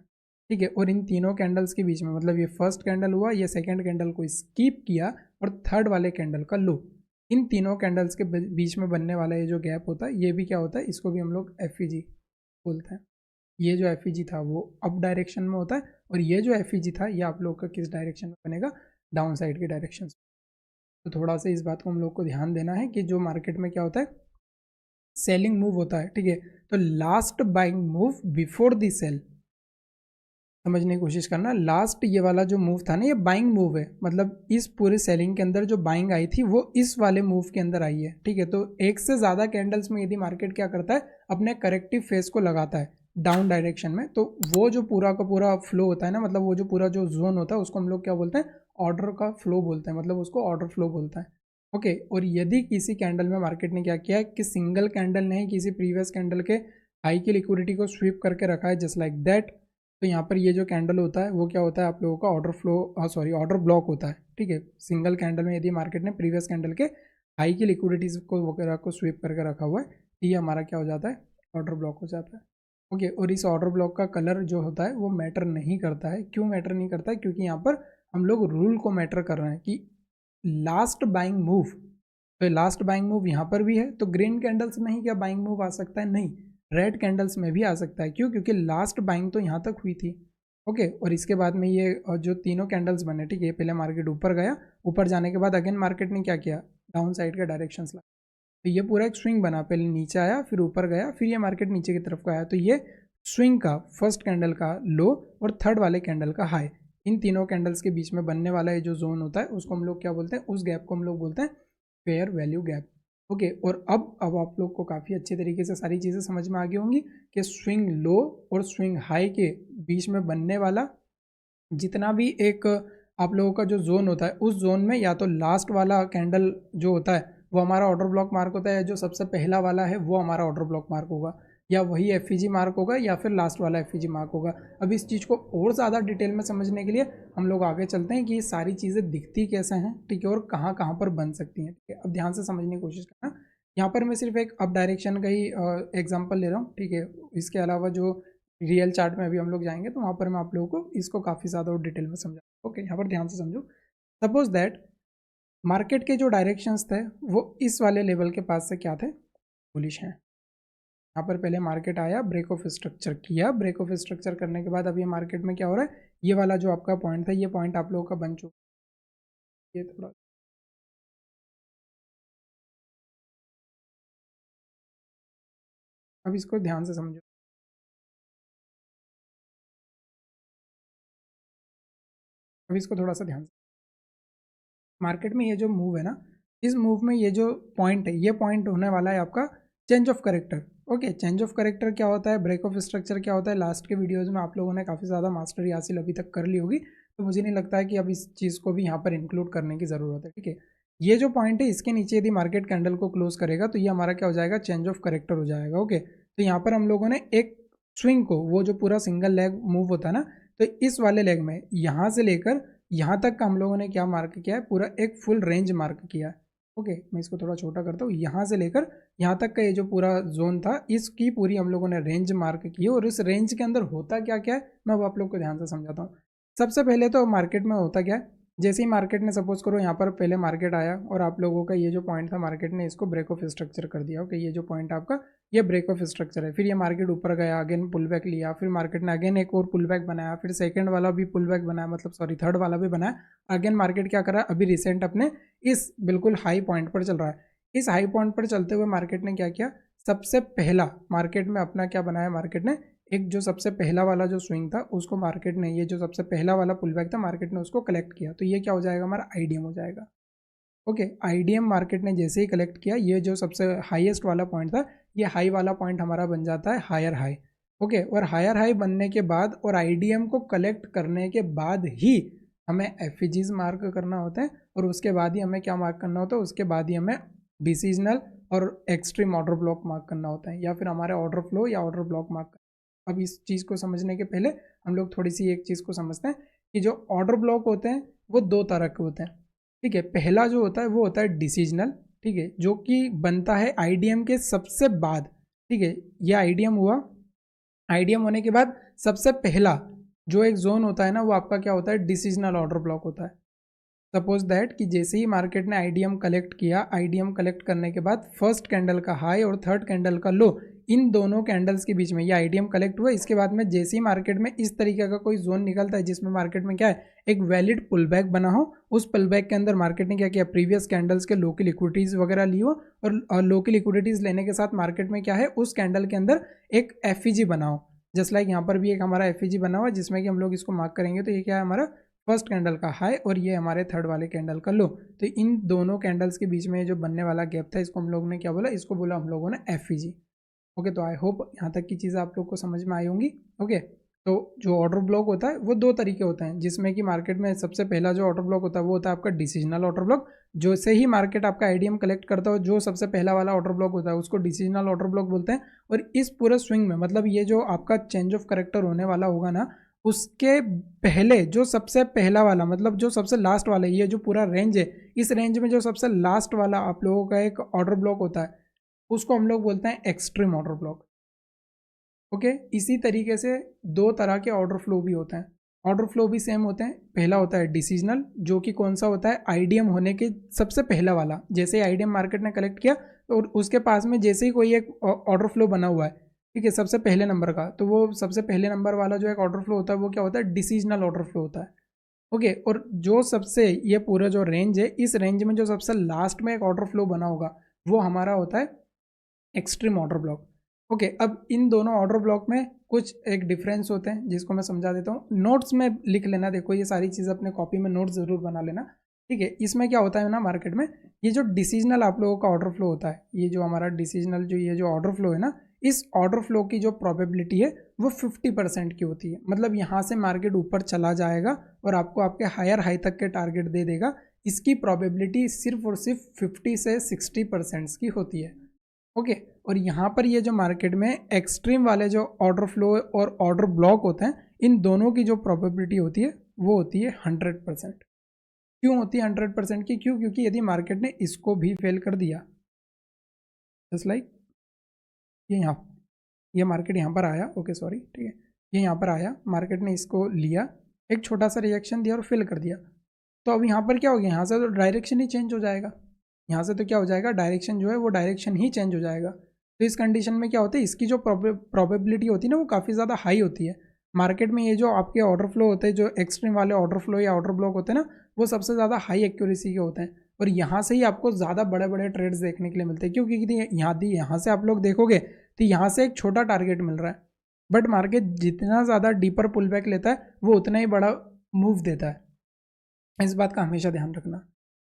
ठीक है। और इन तीनों कैंडल्स के बीच में, मतलब ये फर्स्ट कैंडल हुआ, ये सेकंड कैंडल को स्किप किया, और थर्ड वाले कैंडल का लो, इन तीनों कैंडल्स के बीच में बनने वाला ये जो गैप होता है, ये भी क्या होता है, इसको भी हम लोग एफईजी बोलते हैं। ये जो एफईजी था वो अप डायरेक्शन में होता है, और ये जो एफईजी था ये आप लोग का किस डायरेक्शन में बनेगा, डाउन साइड के डायरेक्शन। तो थोड़ा सा इस बात को हम लोग को ध्यान देना है कि जो मार्केट में क्या होता है, सेलिंग मूव होता है, ठीक है, तो last buying move before the sale, समझने की कोशिश करना। लास्ट ये वाला जो मूव था ना, ये बाइंग मूव है, मतलब इस पूरे सेलिंग के अंदर जो बाइंग आई थी वो इस वाले मूव के अंदर आई है, ठीक है। तो एक से ज़्यादा कैंडल्स में यदि मार्केट क्या करता है, अपने करेक्टिव फेस को लगाता है डाउन डायरेक्शन में, तो वो जो पूरा का पूरा फ्लो होता है ना, मतलब वो जो पूरा जो जोन होता है उसको हम लोग क्या बोलते हैं, ऑर्डर का फ्लो बोलते हैं, मतलब उसको ऑर्डर फ्लो बोलता है। ओके, और यदि किसी कैंडल में मार्केट ने क्या किया कि सिंगल कैंडल ने किसी प्रीवियस कैंडल के हाई की लिक्विडिटी को स्वीप करके रखा है जस्ट लाइक दैट, तो यहाँ पर ये जो कैंडल होता है वो क्या होता है, आप लोगों का order flow sorry order block होता है, ठीक है। सिंगल कैंडल में यदि मार्केट ने प्रीवियस कैंडल के हाई की लिक्विडिटीज को वगैरह को स्वीप करके रखा हुआ है, ये हमारा क्या हो जाता है, ऑर्डर ब्लॉक हो जाता है। ओके, और इस ऑर्डर ब्लॉक का कलर जो होता है वो मैटर नहीं करता है। क्यों मैटर नहीं करता है? क्योंकि यहाँ पर हम लोग रूल को मैटर कर रहे हैं कि लास्ट बाइंग मूव, तो लास्ट बाइंग मूव यहाँ पर भी है, तो ग्रीन कैंडल्स में ही क्या बाइंग मूव आ सकता है? नहीं, रेड कैंडल्स में भी आ सकता है। क्यों? क्योंकि लास्ट बाइंग तो यहाँ तक हुई थी। ओके, और इसके बाद में ये जो तीनों कैंडल्स बने, ठीक है, पहले मार्केट ऊपर गया, ऊपर जाने के बाद अगेन मार्केट ने क्या किया, डाउन साइड का डायरेक्शन ला, तो ये पूरा एक स्विंग बना, पहले नीचे आया फिर ऊपर गया फिर ये मार्केट नीचे की तरफ को आया, तो ये स्विंग का फर्स्ट कैंडल का लो और थर्ड वाले कैंडल का हाई, इन तीनों कैंडल्स के बीच में बनने वाला ये जो जोन होता है उसको हम लोग क्या बोलते हैं, उस गैप को हम लोग बोलते हैं फेयर वैल्यू गैप। ओके, और अब आप लोग को काफ़ी अच्छे तरीके से सारी चीज़ें समझ में आ गई होंगी कि स्विंग लो और स्विंग हाई के बीच में बनने वाला जितना भी एक आप लोगों का जो जोन होता है, उस जोन में या तो लास्ट वाला कैंडल जो होता है वो हमारा ऑर्डर ब्लॉक मार्क होता है, जो सबसे पहला वाला है वो हमारा ऑर्डर ब्लॉक मार्क होगा, या वही एफईजी मार्क होगा या फिर लास्ट वाला एफईजी मार्क होगा। अब इस चीज़ को और ज़्यादा डिटेल में समझने के लिए हम लोग आगे चलते हैं कि ये सारी चीज़ें दिखती कैसे हैं, ठीक है, और कहाँ कहाँ पर बन सकती हैं, ठीक है। अब ध्यान से समझने की कोशिश करना। यहाँ पर मैं सिर्फ एक अप डायरेक्शन का ही एग्जाम्पल ले रहा हूँ, ठीक है। इसके अलावा जो रियल चार्ट में अभी हम लोग जाएंगे तो वहाँ पर मैं आप लोगों को इसको काफ़ी ज़्यादा और डिटेल में समझा। ओके, यहाँ पर ध्यान से समझो। सपोज दैट मार्केट के जो डायरेक्शंस थे वो इस वाले लेवल के पास से क्या थे, बुलिश हैं। यहाँ पर पहले मार्केट आया, ब्रेक ऑफ स्ट्रक्चर किया, ब्रेक ऑफ स्ट्रक्चर करने के बाद अभी मार्केट में क्या हो रहा है, ये वाला जो आपका पॉइंट था, ये पॉइंट आप लोगों का बन चुका है। ये थोड़ा अब इसको ध्यान से समझो, अब इसको थोड़ा सा ध्यान से, मार्केट में ये जो मूव है ना, इस मूव में ये जो पॉइंट है, ये पॉइंट होने वाला है आपका change of character. Okay, change of character क्या होता है, ब्रेक ऑफ स्ट्रक्चर क्या होता है, लास्ट के वीडियोज़ में आप लोगों ने काफ़ी ज़्यादा मास्टरी हासिल अभी तक कर ली होगी, तो मुझे नहीं लगता है कि अब इस चीज़ को भी यहाँ पर इंक्लूड करने की ज़रूरत है, ठीक है। ये जो पॉइंट है इसके नीचे यदि मार्केट कैंडल को क्लोज करेगा तो ये हमारा क्या हो जाएगा, चेंज ऑफ करेक्टर हो जाएगा। ओके, तो यहाँ पर हम लोगों ने एक स्विंग को, वो जो पूरा सिंगल लेग मूव होता है ना, तो इस वाले लेग में यहाँ से लेकर यहाँ तक का हम लोगों ने क्या मार्क किया है, पूरा एक फुल रेंज मार्क किया है। ओके, मैं इसको थोड़ा छोटा करता हूँ, यहाँ से लेकर यहाँ तक का ये जो पूरा जोन था इसकी पूरी हम लोगों ने रेंज मार्क की है, और इस रेंज के अंदर होता क्या क्या है मैं वो आप लोग को ध्यान से समझाता हूँ। सबसे पहले तो मार्केट में होता क्या है, जैसे ही मार्केट ने सपोज करो यहाँ पर पहले मार्केट आया और आप लोगों का ये जो पॉइंट था मार्केट ने इसको ब्रेक ऑफ स्ट्रक्चर कर दिया। ओके, ये जो पॉइंट आपका ये ब्रेक ऑफ स्ट्रक्चर है, फिर ये मार्केट ऊपर गया, अगेन पुल बैक लिया, फिर मार्केट ने अगेन एक और पुल बैक बनाया, फिर सेकंड वाला भी पुल बैक बनाया, मतलब सॉरी थर्ड वाला भी बनाया, अगेन मार्केट क्या कर रहा है, अभी रिसेंट अपने इस बिल्कुल हाई पॉइंट पर चल रहा है। इस हाई पॉइंट पर चलते हुए मार्केट ने क्या किया, सबसे पहला मार्केट में अपना क्या बनाया, मार्केट ने एक जो सबसे पहला वाला जो स्विंग था उसको मार्केट ने, ये जो सबसे पहला वाला पुल बैक था मार्केट ने उसको कलेक्ट किया, तो ये क्या हो जाएगा, हमारा आईडीएम हो जाएगा। ओके, आईडीएम मार्केट ने जैसे ही कलेक्ट किया, ये जो सबसे हाईएस्ट वाला पॉइंट था, ये हाई वाला पॉइंट हमारा बन जाता है हायर हाई। ओके, और हायर हाई बनने के बाद और आईडीएम को कलेक्ट करने के बाद ही हमें एफईजीज मार्क करना होता है, और उसके बाद ही हमें क्या मार्क करना होता है, उसके बाद ही हमें डिसीजनल और एक्सट्रीम ऑर्डर ब्लॉक मार्क करना होता है, या फिर हमारे ऑर्डर फ्लो या ऑर्डर ब्लॉक मार्क। अब इस चीज़ को समझने के पहले हम लोग थोड़ी सी एक चीज़ को समझते हैं कि जो ऑर्डर ब्लॉक होते हैं वो दो तरह के होते हैं, ठीक है। पहला जो होता है वो होता है डिसीजनल, ठीक है, जो कि बनता है आईडीएम के सबसे बाद, ठीक है। ये आईडीएम हुआ, आईडीएम होने के बाद सबसे पहला जो एक जोन होता है ना वो आपका क्या होता है, डिसीजनल ऑर्डर ब्लॉक होता है। सपोज दैट कि जैसे ही मार्केट ने आईडीएम कलेक्ट किया, आईडीएम कलेक्ट करने के बाद फर्स्ट कैंडल का हाई और थर्ड कैंडल का लो, इन दोनों कैंडल्स के बीच में ये आईडीएम कलेक्ट हुआ। इसके बाद में जैसे ही मार्केट में इस तरीके का कोई जोन निकलता है जिसमें मार्केट में क्या है, एक वैलिड पुल बैक बना हो, उस पुल बैक के अंदर मार्केट ने क्या किया, प्रीवियस कैंडल्स के लो की लिक्विडिटीज वगैरह ली हो, और लो की लिक्विडिटीज लेने के साथ मार्केट में क्या है, उस कैंडल के अंदर एक एफईजी बनाओ, जस्ट लाइक यहाँ पर भी एक हमारा एफईजी बना हुआ है जिसमें कि हम लोग इसको मार्क करेंगे तो ये क्या है हमारा फर्स्ट कैंडल का हाई और ये हमारे थर्ड वाले कैंडल का लो। तो इन दोनों कैंडल्स के बीच में जो बनने वाला गैप था इसको हम लोगों ने क्या बोला, इसको बोला हम लोगों ने एफईजी। ओके, तो आई होप यहाँ तक की चीज़ें आप लोग को समझ में आई होंगी। ओके, तो जो ऑर्डर ब्लॉक होता है वो दो तरीके होते हैं, जिसमें कि मार्केट में सबसे पहला जो ऑर्डर ब्लॉक होता है वो होता है आपका डिसीजनल ऑर्डर ब्लॉक। जो से ही मार्केट आपका आईडीएम कलेक्ट करता है, जो सबसे पहला वाला ऑर्डर ब्लॉक होता है उसको डिसीजनल ऑर्डर ब्लॉक बोलते हैं। और इस पूरे स्विंग में मतलब ये जो आपका चेंज ऑफ करेक्टर होने वाला होगा ना, उसके पहले जो सबसे पहला वाला मतलब जो सबसे लास्ट वाला, ये जो पूरा रेंज है, इस रेंज में जो सबसे लास्ट वाला आप लोगों का एक ऑर्डर ब्लॉक होता है उसको हम लोग बोलते हैं एक्सट्रीम ऑर्डर ब्लॉक। ओके, इसी तरीके से दो तरह के ऑर्डर फ्लो भी होते हैं। ऑर्डर फ्लो भी सेम होते हैं। पहला होता है डिसीजनल, जो कि कौन सा होता है, आईडीएम होने के सबसे पहला वाला। जैसे ही आईडीएम मार्केट ने कलेक्ट किया और उसके पास में जैसे ही कोई एक ऑर्डर फ्लो बना हुआ है, ठीक है, सबसे पहले नंबर का, तो वो सबसे पहले नंबर वाला जो एक ऑर्डर फ्लो होता है वो क्या होता है, डिसीजनल ऑर्डर फ्लो होता है। ओके, और जो सबसे ये पूरा जो रेंज है, इस रेंज में जो सबसे लास्ट में एक ऑर्डर फ्लो बना होगा वो हमारा होता है एक्सट्रीम ऑर्डर ब्लॉक। ओके, अब इन दोनों ऑर्डर ब्लॉक में कुछ एक डिफरेंस होते हैं जिसको मैं समझा देता हूँ। नोट्स में लिख लेना, देखो ये सारी चीज़ अपने कॉपी में नोट्स ज़रूर बना लेना, ठीक है। इसमें क्या होता है ना, मार्केट में ये जो डिसीजनल आप लोगों का ऑर्डर फ्लो होता है, ये जो हमारा डिसीजनल जो ये जो ऑर्डर फ्लो है ना, इस ऑर्डर फ्लो की जो प्रोबेबिलिटी है वो 50% की होती है। मतलब यहाँ से मार्केट ऊपर चला जाएगा और आपको आपके हायर हाई तक के टारगेट दे देगा। इसकी प्रोबेबिलिटी सिर्फ और सिर्फ 50 से 60% की होती है। ओके, और यहाँ पर ये जो मार्केट में एक्सट्रीम वाले जो ऑर्डर फ्लो और ऑर्डर ब्लॉक होते हैं, इन दोनों की जो प्रोबेबिलिटी होती है वो होती है 100%। क्यों होती है 100% की? क्योंकि यदि मार्केट ने इसको भी फेल कर दिया, जस्ट लाइक ये मार्केट यहाँ पर आया, ओके सॉरी, ठीक है, ये यहाँ पर आया, मार्केट ने इसको लिया, एक छोटा सा रिएक्शन दिया और फिल कर दिया, तो अब यहाँ पर क्या हो गया, यहाँ से तो डायरेक्शन ही चेंज हो जाएगा। यहाँ से तो क्या हो जाएगा, डायरेक्शन जो है वो डायरेक्शन ही चेंज हो जाएगा। तो इस कंडीशन में क्या होता है, इसकी जो प्रोबेबिलिटी होती है ना वो काफ़ी ज़्यादा हाई होती है। मार्केट में ये जो आपके ऑर्डर फ्लो होते हैं, जो एक्सट्रीम वाले ऑर्डर फ्लो या ऑर्डर ब्लॉक होते हैं ना, वो सबसे ज़्यादा हाई एक्यूरेसी के होते हैं। और यहाँ से ही आपको ज़्यादा बड़े बड़े ट्रेड्स देखने के लिए मिलते हैं। क्योंकि यहाँ से आप लोग देखोगे तो यहाँ से एक छोटा टारगेट मिल रहा है, बट मार्केट जितना ज़्यादा डीपर पुल बैक लेता है वो उतना ही बड़ा मूव देता है। इस बात का हमेशा ध्यान रखना।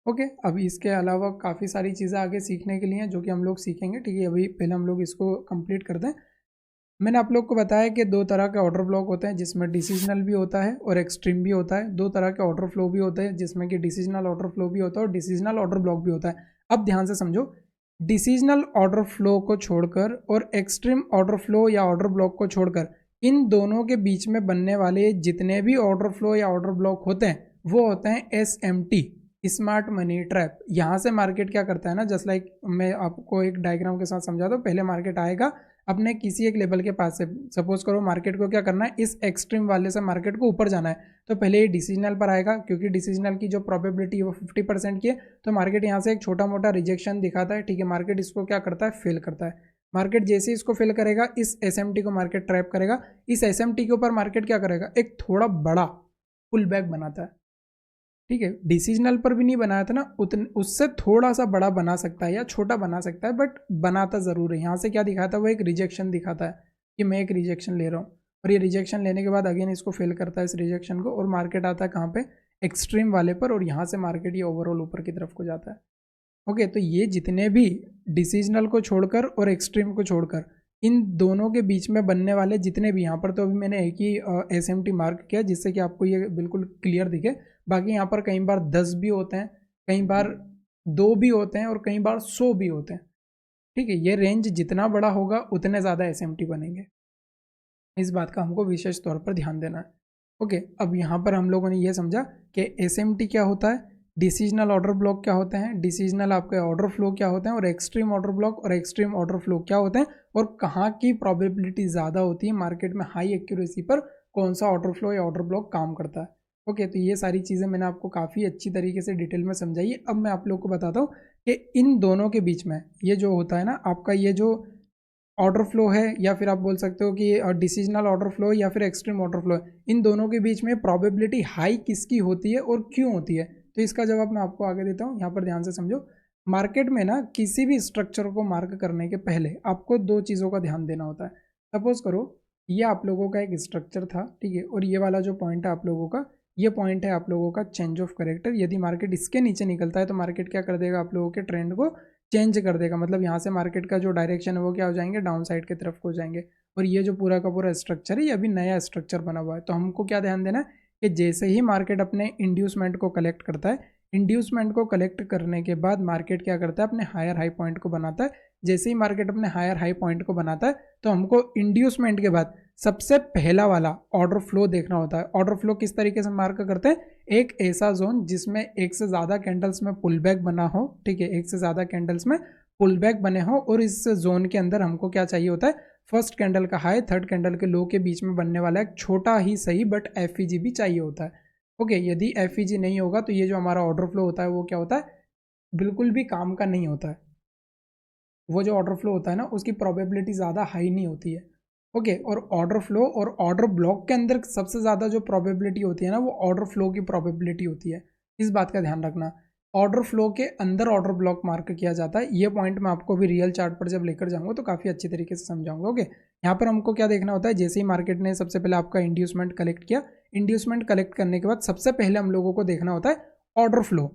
ओके, अब इसके अलावा काफ़ी सारी चीज़ें आगे सीखने के लिए हैं जो कि हम लोग सीखेंगे, ठीक है। अभी पहले हम लोग इसको कंप्लीट करते हैं। मैंने आप लोग को बताया कि दो तरह के ऑर्डर ब्लॉक होते हैं, जिसमें डिसीजनल भी होता है और एक्सट्रीम भी होता है। दो तरह के ऑर्डर फ्लो भी होते हैं, जिसमें कि डिसीजनल ऑर्डर फ्लो भी होता है और डिसीजनल ऑर्डर ब्लॉक भी होता है। अब ध्यान से समझो, डिसीजनल ऑर्डर फ्लो को छोड़कर और एक्सट्रीम ऑर्डर फ्लो या ऑर्डर ब्लॉक को छोड़कर इन दोनों के बीच में बनने वाले जितने भी ऑर्डर फ्लो या ऑर्डर ब्लॉक होते हैं वो होते हैं SMT, स्मार्ट मनी ट्रैप। यहाँ से मार्केट क्या करता है ना, जस्ट लाइक मैं आपको एक डायग्राम के साथ समझा दूँ। पहले मार्केट आएगा अपने किसी एक लेवल के पास से, सपोज करो मार्केट को क्या करना है, इस एक्सट्रीम वाले से मार्केट को ऊपर जाना है, तो पहले ये डिसीजनल पर आएगा। क्योंकि डिसीजनल की जो प्रोबेबिलिटी है वो 50% की है, तो मार्केट यहाँ से एक छोटा मोटा रिजेक्शन दिखाता है, ठीक है। मार्केट इसको क्या करता है, फेल करता है। मार्केट जैसे ही इसको फेल करेगा, इस SMT को मार्केट ट्रैप करेगा। इस SMT के ऊपर मार्केट क्या करेगा, एक थोड़ा बड़ा पुल बैक बनाता है, ठीक है। डिसीजनल पर भी नहीं बनाया था ना, उससे थोड़ा सा बड़ा बना सकता है या छोटा बना सकता है, बट बनाता ज़रूर है। यहाँ से क्या दिखाता है, वो एक रिजेक्शन दिखाता है कि मैं एक रिजेक्शन ले रहा हूँ, और ये रिजेक्शन लेने के बाद अगेन इसको फेल करता है इस रिजेक्शन को, और मार्केट आता है कहाँ पे, एक्सट्रीम वाले पर, और यहाँ से मार्केट ये ओवरऑल ऊपर की तरफ को जाता है। ओके, तो ये जितने भी डिसीजनल को छोड़कर और एक्सट्रीम को छोड़कर इन दोनों के बीच में बनने वाले जितने भी, यहाँ पर तो अभी मैंने एक ही SMT मार्क किया जिससे कि आपको ये बिल्कुल क्लियर दिखे। बाकी यहाँ पर कई बार 10 भी होते हैं, कई बार 2 भी होते हैं, और कई बार 100 भी होते हैं, ठीक है। ये रेंज जितना बड़ा होगा उतने ज़्यादा SMT बनेंगे। इस बात का हमको विशेष तौर पर ध्यान देना है। ओके, अब यहाँ पर हम लोगों ने ये समझा कि SMT क्या होता है, डिसीजनल ऑर्डर ब्लॉक क्या होते हैं, डिसीजनल आपके ऑर्डर फ्लो क्या होते हैं, और एक्सट्रीम ऑर्डर ब्लॉक और एक्सट्रीम ऑर्डर फ्लो क्या होते हैं, और कहाँ की प्रोबेबिलिटी ज़्यादा होती है मार्केट में हाई एक्यूरेसी पर, कौन सा ऑर्डर फ्लो या ऑर्डर ब्लॉक काम करता है। ओके, तो ये सारी चीज़ें मैंने आपको काफ़ी अच्छी तरीके से डिटेल में समझाई है। अब मैं आप लोग को बताता हूँ कि इन दोनों के बीच में ये जो होता है ना, आपका ये जो ऑर्डर फ्लो है, या फिर आप बोल सकते हो कि डिसीजनल ऑर्डर फ्लो या फिर एक्सट्रीम ऑर्डर फ्लो है, इन दोनों के बीच में प्रोबेबिलिटी हाई किसकी होती है और क्यों होती है, तो इसका जवाब मैं आपको आगे देता हूँ। यहाँ पर ध्यान से समझो, मार्केट में ना किसी भी स्ट्रक्चर को मार्क करने के पहले आपको दो चीज़ों का ध्यान देना होता है। सपोज करो ये आप लोगों का एक स्ट्रक्चर था, ठीक है। और ये वाला जो पॉइंट है आप लोगों का, ये पॉइंट है आप लोगों का चेंज ऑफ करेक्टर। यदि मार्केट इसके नीचे निकलता है तो मार्केट क्या कर देगा, आप लोगों के ट्रेंड को चेंज कर देगा। मतलब यहाँ से मार्केट का जो डायरेक्शन है वो क्या हो जाएंगे, डाउन साइड की तरफ हो जाएंगे। और ये जो पूरा का पूरा स्ट्रक्चर है ये अभी नया स्ट्रक्चर बना हुआ है। तो हमको क्या ध्यान देना है कि जैसे ही मार्केट अपने इंड्यूसमेंट को कलेक्ट करता है, इंड्यूसमेंट को कलेक्ट करने के बाद मार्केट क्या करता है, अपने हायर हाई पॉइंट को बनाता है। जैसे ही मार्केट अपने हायर हाई पॉइंट को बनाता है तो हमको इंड्यूसमेंट के बाद सबसे पहला वाला ऑर्डर फ्लो देखना होता है। ऑर्डर फ्लो किस तरीके से मार्क करते हैं, एक ऐसा जोन जिसमें एक से ज़्यादा कैंडल्स में पुल बैक बना हो, ठीक है, एक से ज़्यादा कैंडल्स में पुल बैक बने हो। और इस जोन के अंदर हमको क्या चाहिए होता है, फर्स्ट कैंडल का हाई थर्ड कैंडल के लो के बीच में बनने वाला एक छोटा ही सही बट एफईजी भी चाहिए होता है। ओके, यदि एफईजी नहीं होगा तो ये जो हमारा ऑर्डर फ्लो होता है वो क्या होता है, बिल्कुल भी काम का नहीं होता है। वो जो ऑर्डर फ्लो होता है ना उसकी प्रोबेबिलिटी ज़्यादा हाई नहीं होती है। ओके, और ऑर्डर फ्लो और ऑर्डर ब्लॉक के अंदर सबसे ज़्यादा जो प्रोबेबिलिटी होती है ना वो ऑर्डर फ्लो की प्रोबेबिलिटी होती है। इस बात का ध्यान रखना। ऑर्डर फ्लो के अंदर ऑर्डर ब्लॉक मार्क किया जाता है। ये पॉइंट मैं आपको भी रियल चार्ट पर जब लेकर जाऊंगा तो काफ़ी अच्छी तरीके से समझाऊंगा। ओके, यहाँ पर हमको क्या देखना होता है, जैसे ही मार्केट ने सबसे पहले आपका इंड्यूसमेंट कलेक्ट किया, इंड्यूसमेंट कलेक्ट करने के बाद सबसे पहले हम लोगों को देखना होता है ऑर्डर फ्लो।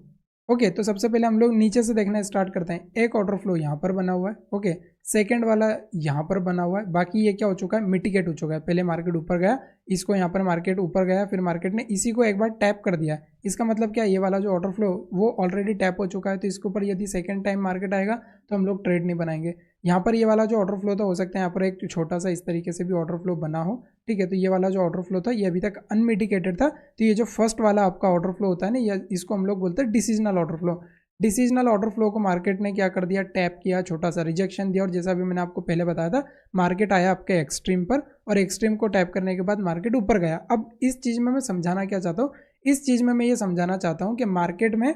ओके, तो सबसे पहले हम लोग नीचे से देखना स्टार्ट करते हैं। एक ऑर्डर फ्लो यहाँ पर बना हुआ है, ओके, सेकंड वाला यहाँ पर बना हुआ है। बाकी ये क्या हो चुका है, मिटिगेट हो चुका है। पहले मार्केट ऊपर गया, इसको यहाँ पर मार्केट ऊपर गया, फिर मार्केट ने इसी को एक बार टैप कर दिया। इसका मतलब क्या, ये वाला जो ऑर्डर फ्लो वो ऑलरेडी टैप हो चुका है। तो इसके ऊपर यदि सेकंड टाइम मार्केट आएगा तो हम लोग ट्रेड नहीं बनाएंगे। यहाँ पर ये वाला जो ऑर्डर फ्लो था, हो सकता है यहाँ पर एक छोटा सा इस तरीके से भी ऑर्डर फ्लो बना हो, ठीक है। तो ये वाला जो ऑर्डर फ्लो था ये अभी तक अनमिटिगेटेड था। तो ये जो फर्स्ट वाला आपका ऑर्डर फ्लो होता है ना, इसको हम लोग बोलते हैं decisional order flow. Decisional order flow को मार्केट ने क्या कर दिया, टैप किया, छोटा सा रिजेक्शन दिया। और जैसा भी मैंने आपको पहले बताया था, मार्केट आया आपके एक्सट्रीम पर और एक्सट्रीम को टैप करने के बाद मार्केट ऊपर गया। अब इस चीज़ में मैं समझाना क्या चाहता हूँ, इस चीज़ में मैं ये समझाना चाहता हूँ कि मार्केट में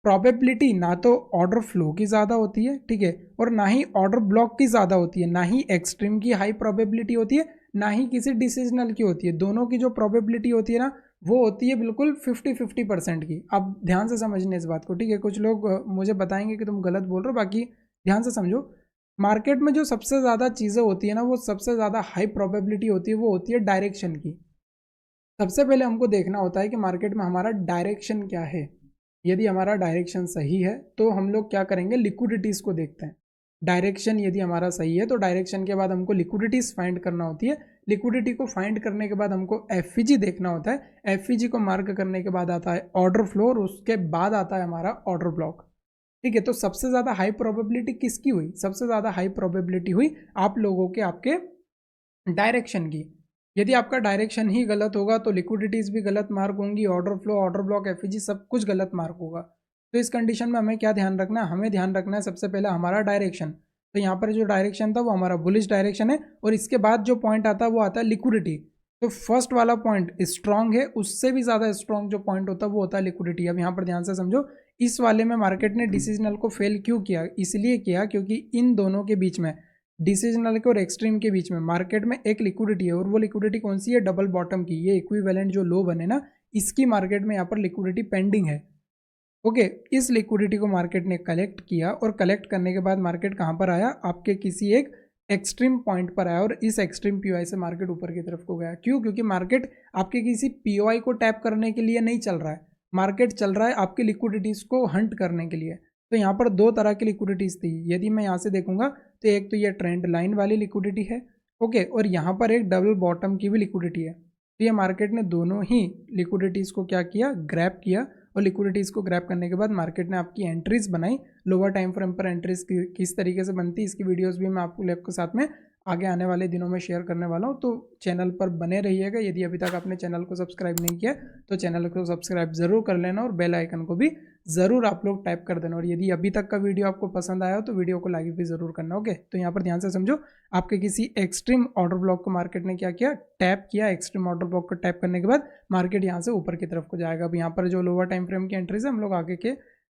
प्रोबेबिलिटी ना तो ऑर्डर फ्लो की ज़्यादा होती है, ठीक है, और ना ही ऑर्डर ब्लॉक की ज़्यादा होती है, ना ही एक्सट्रीम की हाई प्रोबेबिलिटी होती है, ना ही किसी डिसीजनल की होती है। दोनों की जो प्रोबेबिलिटी होती है ना वो होती है बिल्कुल 50-50% की। आप ध्यान से समझने इस बात को, ठीक है। कुछ लोग मुझे बताएंगे कि तुम गलत बोल रहे हो, बाकी ध्यान से समझो। मार्केट में जो सबसे ज़्यादा चीज़ें होती है ना, वो सबसे ज़्यादा हाई प्रोबेबिलिटी होती है, वो होती है डायरेक्शन की। सबसे पहले हमको देखना होता है कि मार्केट में हमारा डायरेक्शन क्या है। यदि हमारा डायरेक्शन सही है तो हम लोग क्या करेंगे, लिक्विडिटीज़ को देखते हैं। डायरेक्शन यदि हमारा सही है तो डायरेक्शन के बाद हमको लिक्विडिटीज़ फाइंड करना होती है। लिक्विडिटी को फाइंड करने के बाद हमको एफईजी देखना होता है। एफईजी को मार्क करने के बाद आता है ऑर्डर फ्लो और उसके बाद आता है हमारा ऑर्डर ब्लॉक, ठीक है। तो सबसे ज़्यादा हाई प्रोबेबिलिटी किसकी हुई, सबसे ज़्यादा हाई प्रोबेबिलिटी हुई आप लोगों के आपके डायरेक्शन की। यदि आपका डायरेक्शन ही गलत होगा तो लिक्विडिटीज़ भी गलत मार्क होंगी, order flow, order block, FEG सब कुछ गलत मार्क होगा। तो इस कंडीशन में हमें क्या ध्यान रखना है, हमें ध्यान रखना है सबसे पहले हमारा डायरेक्शन। तो यहाँ पर जो डायरेक्शन था वो हमारा बुलिश डायरेक्शन है। और इसके बाद जो पॉइंट आता है वो आता है लिक्विडिटी। तो फर्स्ट वाला पॉइंट स्ट्रांग है, उससे भी ज़्यादा स्ट्रांग जो पॉइंट होता है वो होता है लिक्विडिटी। अब यहाँ पर ध्यान से समझो, इस वाले में मार्केट ने डिसीजनल को फेल क्यों किया, इसलिए किया क्योंकि इन दोनों के बीच में, डिसीजनल के और एक्सट्रीम के बीच में मार्केट में एक लिक्विडिटी है। और वो लिक्विडिटी कौन सी है, डबल बॉटम की। ये इक्विवेलेंट जो लो बने ना, इसकी मार्केट में यहाँ पर लिक्विडिटी पेंडिंग है। ओके, इस लिक्विडिटी को मार्केट ने कलेक्ट किया और कलेक्ट करने के बाद मार्केट कहाँ पर आया, आपके किसी एक एक्सट्रीम पॉइंट पर आया। और इस एक्सट्रीम पीओआई से मार्केट ऊपर की तरफ को गया। क्यों, क्योंकि मार्केट आपके किसी पीओआई को टैप करने के लिए नहीं चल रहा है, मार्केट चल रहा है आपकी लिक्विडिटीज़ को हंट करने के लिए। तो यहाँ पर दो तरह की लिक्विडिटीज़ थी। यदि मैं यहाँ से देखूंगा तो एक तो ये ट्रेंड लाइन वाली लिक्विडिटी है, ओके, और यहाँ पर एक डबल बॉटम की भी लिक्विडिटी है। तो ये मार्केट ने दोनों ही लिक्विडिटीज़ को क्या किया, ग्रैब किया। और लिक्विडिटीज़ को ग्रैब करने के बाद मार्केट ने आपकी एंट्रीज बनाई। लोअर टाइम फ्रेम पर एंट्रीज किस तरीके से बनती है इसकी वीडियोस भी मैं आपको लेकर साथ में आगे आने वाले दिनों में शेयर करने वाला हूँ। तो चैनल पर बने रहिएगा। यदि अभी तक आपने चैनल को सब्सक्राइब नहीं किया तो चैनल को सब्सक्राइब ज़रूर कर लेना और बेल आइकन को भी ज़रूर आप लोग टाइप कर देना। और यदि अभी तक का वीडियो आपको पसंद आया हो तो वीडियो को लाइक भी ज़रूर करना। ओके, तो यहाँ पर ध्यान से समझो, आपके किसी एक्सट्रीम ऑर्डर ब्लॉक को मार्केट ने क्या किया, टैप किया। एक्सट्रीम ऑर्डर ब्लॉक को टैप करने के बाद मार्केट यहाँ से ऊपर की तरफ को जाएगा। अब यहाँ पर जो लोअर टाइम फ्रेम की एंट्रीज है हम लोग आगे के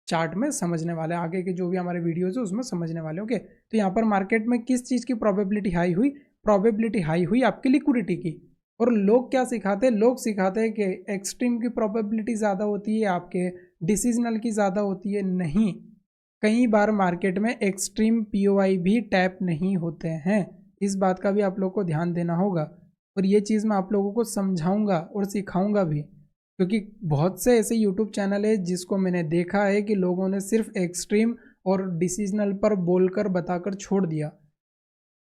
चार्ट में समझने वाले हैं, आगे के जो भी हमारे वीडियोज है उसमें समझने वाले। ओके, तो यहाँ पर मार्केट में किस चीज़ की प्रोबेबिलिटी हाई हुई, प्रोबेबिलिटी हाई हुई आपकी लिक्विडिटी की। और लोग क्या सिखाते हैं, लोग सिखाते हैं कि एक्सट्रीम की प्रोबेबिलिटी ज़्यादा होती है, आपके डिसीजनल की ज़्यादा होती है। नहीं, कई बार मार्केट में एक्सट्रीम पीओआई भी टैप नहीं होते हैं। इस बात का भी आप लोग को ध्यान देना होगा। और ये चीज़ मैं आप लोगों को समझाऊंगा और सिखाऊंगा भी, क्योंकि बहुत से ऐसे यूट्यूब चैनल है जिसको मैंने देखा है कि लोगों ने सिर्फ एक्सट्रीम और डिसीजनल पर बोलकर बताकर छोड़ दिया।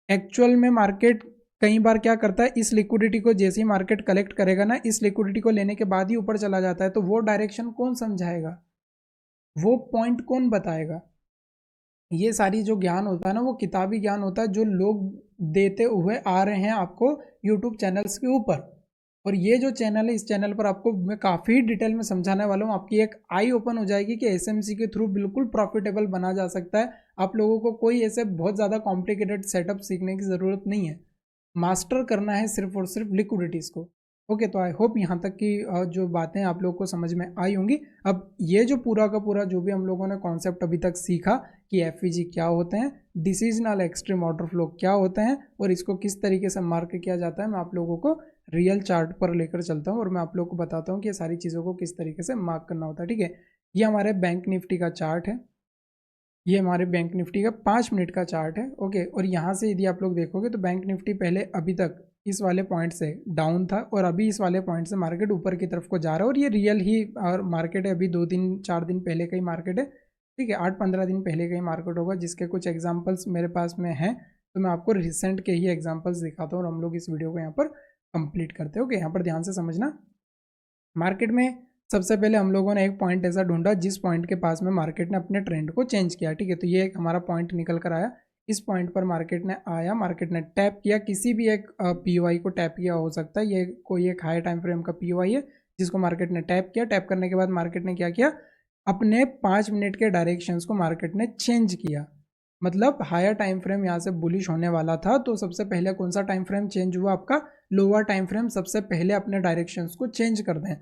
एक्चुअल में मार्केट कई बार क्या करता है, इस लिक्विडिटी को जैसे ही मार्केट कलेक्ट करेगा ना, इस लिक्विडिटी को लेने के बाद ही ऊपर चला जाता है। तो वो डायरेक्शन कौन समझाएगा, वो पॉइंट कौन बताएगा? ये सारी जो ज्ञान होता है ना, वो किताबी ज्ञान होता है जो लोग देते हुए आ रहे हैं आपको यूट्यूब चैनल्स के ऊपर। और ये जो चैनल है, इस चैनल पर आपको मैं काफ़ी डिटेल में समझाने वाला हूँ। आपकी एक आई ओपन हो जाएगी कि एसएमसी के थ्रू बिल्कुल प्रॉफिटेबल बना जा सकता है। आप लोगों को कोई ऐसे बहुत ज़्यादा कॉम्प्लिकेटेड सेटअप सीखने की ज़रूरत नहीं है, मास्टर करना है सिर्फ और सिर्फ लिक्विडिटीज़ को। ओके, तो आई होप यहाँ तक की जो बातें आप लोगों को समझ में आई होंगी। अब ये जो पूरा का पूरा जो भी हम लोगों ने कॉन्सेप्ट अभी तक सीखा कि एफईजी क्या होते हैं, डिसीजनल एक्सट्रीम ऑर्डर फ्लो क्या होते हैं और इसको किस तरीके से मार्क किया जाता है, मैं आप लोगों को रियल चार्ट पर लेकर चलता हूँ और मैं आप लोगों को बताता हूँ कि ये सारी चीज़ों को किस तरीके से मार्क करना होता है। ठीक है, ये हमारे बैंक निफ्टी का चार्ट है, ये हमारे बैंक निफ्टी का 5 मिनट का चार्ट है। ओके, और यहाँ से यदि आप लोग देखोगे तो बैंक निफ्टी पहले अभी तक इस वाले पॉइंट से डाउन था और अभी इस वाले पॉइंट से मार्केट ऊपर की तरफ को जा रहा है। और ये रियल ही मार्केट है, अभी 2-3-4 दिन पहले का ही मार्केट है। ठीक है, 8-15 दिन पहले का ही मार्केट होगा, जिसके कुछ एग्जाम्पल्स मेरे पास में हैं। तो मैं आपको रिसेंट के ही एग्जाम्पल्स दिखाता हूँ और हम लोग इस वीडियो को यहाँ पर कंप्लीट करते हैं। ओके, यहाँ पर ध्यान से समझना। मार्केट में सबसे पहले हम लोगों ने एक पॉइंट ऐसा ढूंढा जिस पॉइंट के पास में मार्केट ने अपने ट्रेंड को चेंज किया। ठीक है, तो ये एक हमारा पॉइंट निकल कर आया। इस पॉइंट पर मार्केट ने आया, मार्केट ने टैप किया, किसी भी एक पीओआई को टैप किया हो सकता है, ये कोई एक हाई टाइम फ्रेम का पीओआई है जिसको मार्केट ने टैप किया। टैप करने के बाद मार्केट ने क्या किया, अपने 5 मिनट के डायरेक्शंस को मार्केट ने चेंज किया। मतलब हायर टाइम फ्रेम यहाँ से बुलिश होने वाला था, तो सबसे पहले कौन सा टाइम फ्रेम चेंज हुआ, आपका लोअर टाइम फ्रेम सबसे पहले अपने डायरेक्शंस को चेंज कर दें।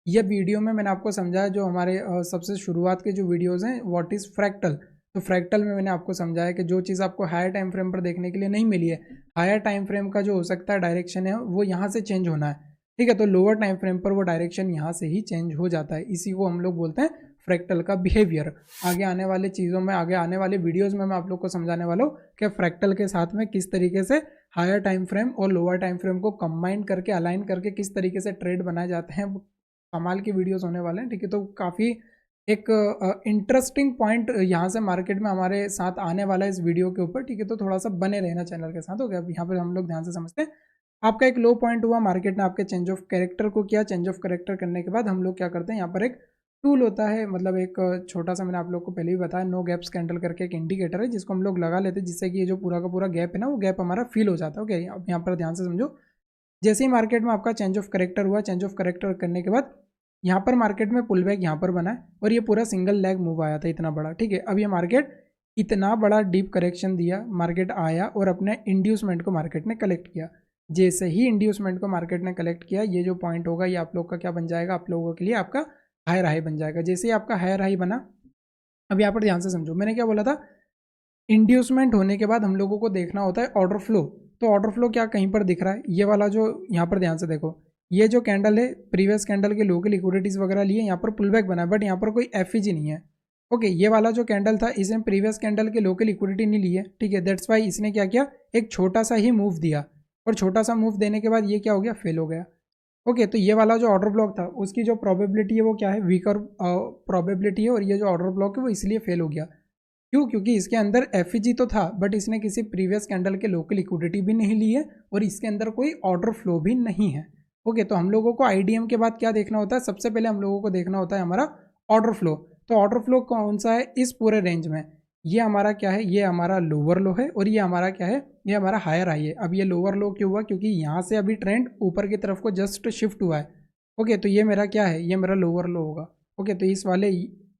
ये वीडियो में मैंने आपको समझाया, जो हमारे सबसे शुरुआत के जो वीडियोस हैं, व्हाट इज़ फ्रैक्टल। तो फ्रैक्टल में मैंने आपको समझाया कि जो चीज़ आपको हायर टाइम फ्रेम पर देखने के लिए नहीं मिली है, हायर टाइम फ्रेम का जो हो सकता है डायरेक्शन है वो यहाँ से चेंज होना है। ठीक है, तो लोअर टाइम फ्रेम पर वो डायरेक्शन यहाँ से ही चेंज हो जाता है। इसी को हम लोग बोलते हैं फ्रैक्टल का बिहेवियर। आगे आने वाले चीज़ों में, आगे आने वाले वीडियोज़ में मैं आप लोग को समझाने वाला हूँ कि फ्रैक्टल के साथ में किस तरीके से हायर टाइम फ्रेम और लोअर टाइम फ्रेम को कंबाइन करके, अलाइन करके किस तरीके से ट्रेड बनाए जाते हैं। कमाल की वीडियोस होने वाले हैं। ठीक है, तो काफ़ी एक इंटरेस्टिंग पॉइंट यहाँ से मार्केट में हमारे साथ आने वाला है इस वीडियो के ऊपर। ठीक है, तो थोड़ा सा बने रहना चैनल के साथ। हो गया, अब यहाँ पर हम लोग ध्यान से समझते हैं। आपका एक लो पॉइंट हुआ, मार्केट ने आपके चेंज ऑफ कैरेक्टर को किया। चेंज ऑफ कैरेक्टर करने के बाद हम लोग क्या करते हैं, यहाँ पर एक टूल होता है, मतलब एक छोटा सा, मैंने आप लोग को पहले भी बताया, नो गैप्स कैंडल करके एक इंडिकेटर है जिसको हम लोग लगा लेते हैं, जिससे कि ये जो पूरा का पूरा गैप है ना, वो गैप हमारा फिल हो जाता है। ओके, अब यहाँ पर ध्यान से समझो। जैसे ही मार्केट में आपका चेंज ऑफ कैरेक्टर हुआ, चेंज ऑफ कैरेक्टर करने के बाद यहाँ पर मार्केट में पुल बैक यहाँ पर बना है और ये पूरा सिंगल लेग मूव आया था इतना बड़ा। ठीक है, अब ये मार्केट इतना बड़ा डीप करेक्शन दिया, मार्केट आया और अपने इंड्यूसमेंट को मार्केट ने कलेक्ट किया। जैसे ही इंड्यूसमेंट को मार्केट ने कलेक्ट किया, ये जो पॉइंट होगा ये आप लोग का क्या बन जाएगा, आप लोगों के लिए आपका हायर हाई बन जाएगा। जैसे ही आपका हायर हाई बना, अब यहाँ पर ध्यान से समझो, मैंने क्या बोला था, इंड्यूसमेंट होने के बाद हम लोगों को देखना होता है ऑर्डर फ्लो। तो ऑर्डर फ्लो क्या कहीं पर दिख रहा है, ये वाला जो यहाँ पर ध्यान से देखो, ये जो कैंडल है, प्रीवियस कैंडल के लो के लिक्विडिटीज वगैरह लिए, यहाँ पर पुल बैक बना है, बट यहाँ पर कोई एफईजी नहीं है। ओके, ये वाला जो कैंडल था, इसने प्रीवियस कैंडल के लो के लिक्विडिटी नहीं ली है। ठीक है, दैट्स वाई इसने क्या किया, एक छोटा सा ही मूव दिया और छोटा सा मूव देने के बाद ये क्या हो गया, फेल हो गया। ओके, तो ये वाला जो ऑर्डर ब्लॉक था, उसकी जो प्रोबेबिलिटी है वो क्या है, वीकर प्रोबेबिलिटी है, और ये जो ऑर्डर ब्लॉक है वो इसलिए फेल हो गया। क्यों, क्योंकि इसके अंदर एफईजी तो था, बट इसने किसी प्रीवियस कैंडल के लो की लिक्विडिटी भी नहीं ली है और इसके अंदर कोई ऑर्डर फ्लो भी नहीं है। ओके, तो हम लोगों को आईडीएम के बाद क्या देखना होता है, सबसे पहले हम लोगों को देखना होता है हमारा ऑर्डर फ्लो। तो ऑर्डर फ्लो कौन सा है इस पूरे रेंज में, ये हमारा क्या है, ये हमारा लोअर लो है और ये हमारा क्या है, ये हमारा हायर हाई है। अब ये लोअर लो क्यों हुआ, क्योंकि यहाँ से अभी ट्रेंड ऊपर की तरफ को जस्ट शिफ्ट हुआ है। ओके, तो ये मेरा क्या है, ये मेरा लोअर लो होगा। ओके, तो इस वाले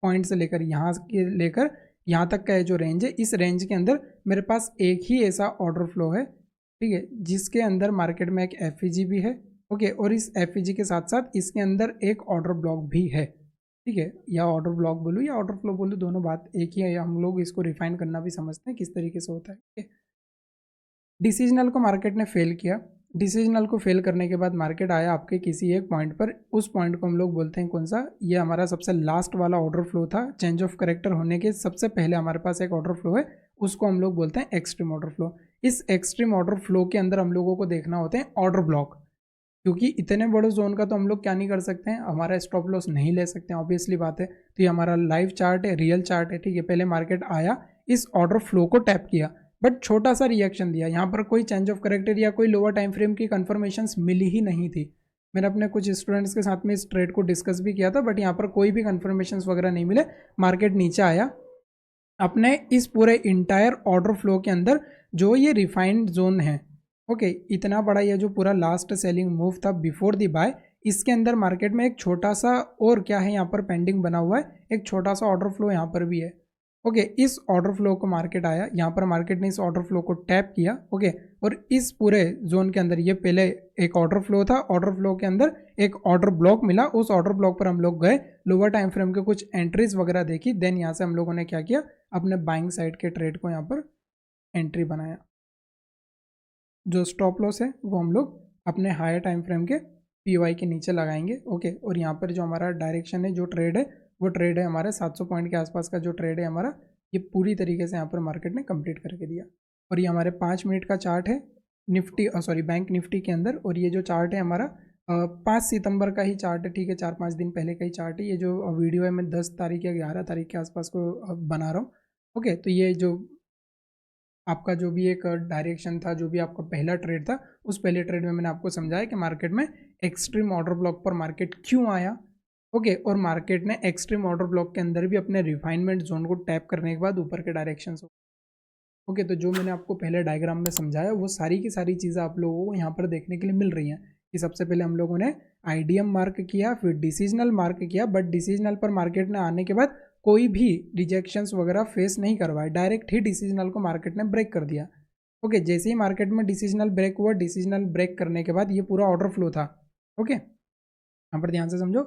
पॉइंट से लेकर यहाँ के लेकर यहाँ तक का जो रेंज है, इस रेंज के अंदर मेरे पास एक ही ऐसा ऑर्डर फ्लो है। ठीक है, जिसके अंदर मार्केट में एक एफईजी भी है। ओके, और इस एफईजी के साथ साथ इसके अंदर एक ऑर्डर ब्लॉक भी है। ठीक है, या ऑर्डर ब्लॉक बोलूँ या ऑर्डर फ्लो बोलूँ, दोनों बात एक ही है, या हम लोग इसको रिफाइन करना भी समझते हैं किस तरीके से होता है। ठीक है, डिसीजनल को मार्केट ने फेल किया। डिसीजनल को फेल करने के बाद मार्केट आया आपके किसी एक पॉइंट पर, उस पॉइंट को हम लोग बोलते हैं कौन सा, ये हमारा सबसे लास्ट वाला ऑर्डर फ्लो था। चेंज ऑफ कैरेक्टर होने के सबसे पहले हमारे पास एक ऑर्डर फ्लो है, उसको हम लोग बोलते हैं एक्सट्रीम ऑर्डर फ्लो। इस एक्सट्रीम ऑर्डर फ्लो के अंदर हम लोगों को देखना होते हैं ऑर्डर ब्लॉक, क्योंकि इतने बड़े जोन का तो हम लोग क्या नहीं कर सकते हैं, हमारा स्टॉप लॉस नहीं ले सकते हैं, ऑब्वियसली बात है। तो ये हमारा लाइव चार्ट है, रियल चार्ट है, ठीक है। पहले मार्केट आया, इस ऑर्डर फ्लो को टैप किया, बट छोटा सा रिएक्शन दिया, यहाँ पर कोई चेंज ऑफ करेक्टर या कोई लोअर टाइम फ्रेम की कंफर्मेशन मिली ही नहीं थी। मैंने अपने कुछ स्टूडेंट्स के साथ में इस ट्रेड को डिस्कस भी किया था, बट यहाँ पर कोई भी कंफर्मेशन वगैरह नहीं मिले। मार्केट नीचे आया, अपने इस पूरे इंटायर ऑर्डर फ्लो के अंदर जो ये रिफाइंड जोन है, ओके, इतना बड़ा ये जो पूरा लास्ट सेलिंग मूव था बिफोर द बाय, इसके अंदर मार्केट में एक छोटा सा और क्या है यहाँ पर पेंडिंग बना हुआ है, एक छोटा सा ऑर्डर फ्लो यहाँ पर भी है। ओके, इस ऑर्डर फ्लो को मार्केट आया, यहाँ पर मार्केट ने इस ऑर्डर फ्लो को टैप किया, ओके, और इस पूरे जोन के अंदर ये पहले एक ऑर्डर फ्लो था, ऑर्डर फ्लो के अंदर एक ऑर्डर ब्लॉक मिला, उस ऑर्डर ब्लॉक पर हम लोग गए, लोअर टाइम फ्रेम के कुछ एंट्रीज वगैरह देखी, देन यहाँ से हम लोगों ने क्या किया, अपने बाइंग साइड के ट्रेड को यहाँ पर एंट्री बनाया। जो स्टॉप लॉस है वो हम लोग अपने हायर टाइम फ्रेम के PY के नीचे लगाएंगे, ओके। और यहाँ पर जो हमारा डायरेक्शन है, जो ट्रेड है, वो ट्रेड है हमारे 700 पॉइंट के आसपास का जो ट्रेड है हमारा, ये पूरी तरीके से यहाँ पर मार्केट ने कंप्लीट करके दिया। और ये हमारे 5 मिनट का चार्ट है निफ्टी, सॉरी बैंक निफ्टी के अंदर। और ये जो चार्ट है हमारा 5 सितंबर का ही चार्ट है, ठीक है, 4-5 दिन पहले का ही चार्ट है। ये जो वीडियो है मैं 10 तारीख या 11 तारीख के आसपास को बना रहा हूँ, ओके। तो ये जो आपका जो भी एक डायरेक्शन था, जो भी आपका पहला ट्रेड था, उस पहले ट्रेड में मैंने आपको समझाया कि मार्केट में एक्सट्रीम ऑर्डर ब्लॉक पर मार्केट क्यों आया, ओके। और मार्केट ने एक्सट्रीम ऑर्डर ब्लॉक के अंदर भी अपने रिफाइनमेंट जोन को टैप करने के बाद ऊपर के डायरेक्शन, ओके। तो जो मैंने आपको पहले डायग्राम में समझाया वो सारी की सारी चीज़ें आप लोगों को यहाँ पर देखने के लिए मिल रही हैं कि सबसे पहले हम लोगों ने IDM मार्क किया, फिर डिसीजनल मार्क किया, बट डिसीजनल पर मार्केट ने आने के बाद कोई भी रिजेक्शंस वगैरह फेस नहीं करवाए, डायरेक्ट ही डिसीजनल को मार्केट ने ब्रेक कर दिया, ओके। जैसे ही मार्केट में डिसीजनल ब्रेक हुआ, डिसीजनल ब्रेक करने के बाद ये पूरा ऑर्डर फ्लो था, ओके। यहाँ पर ध्यान से समझो,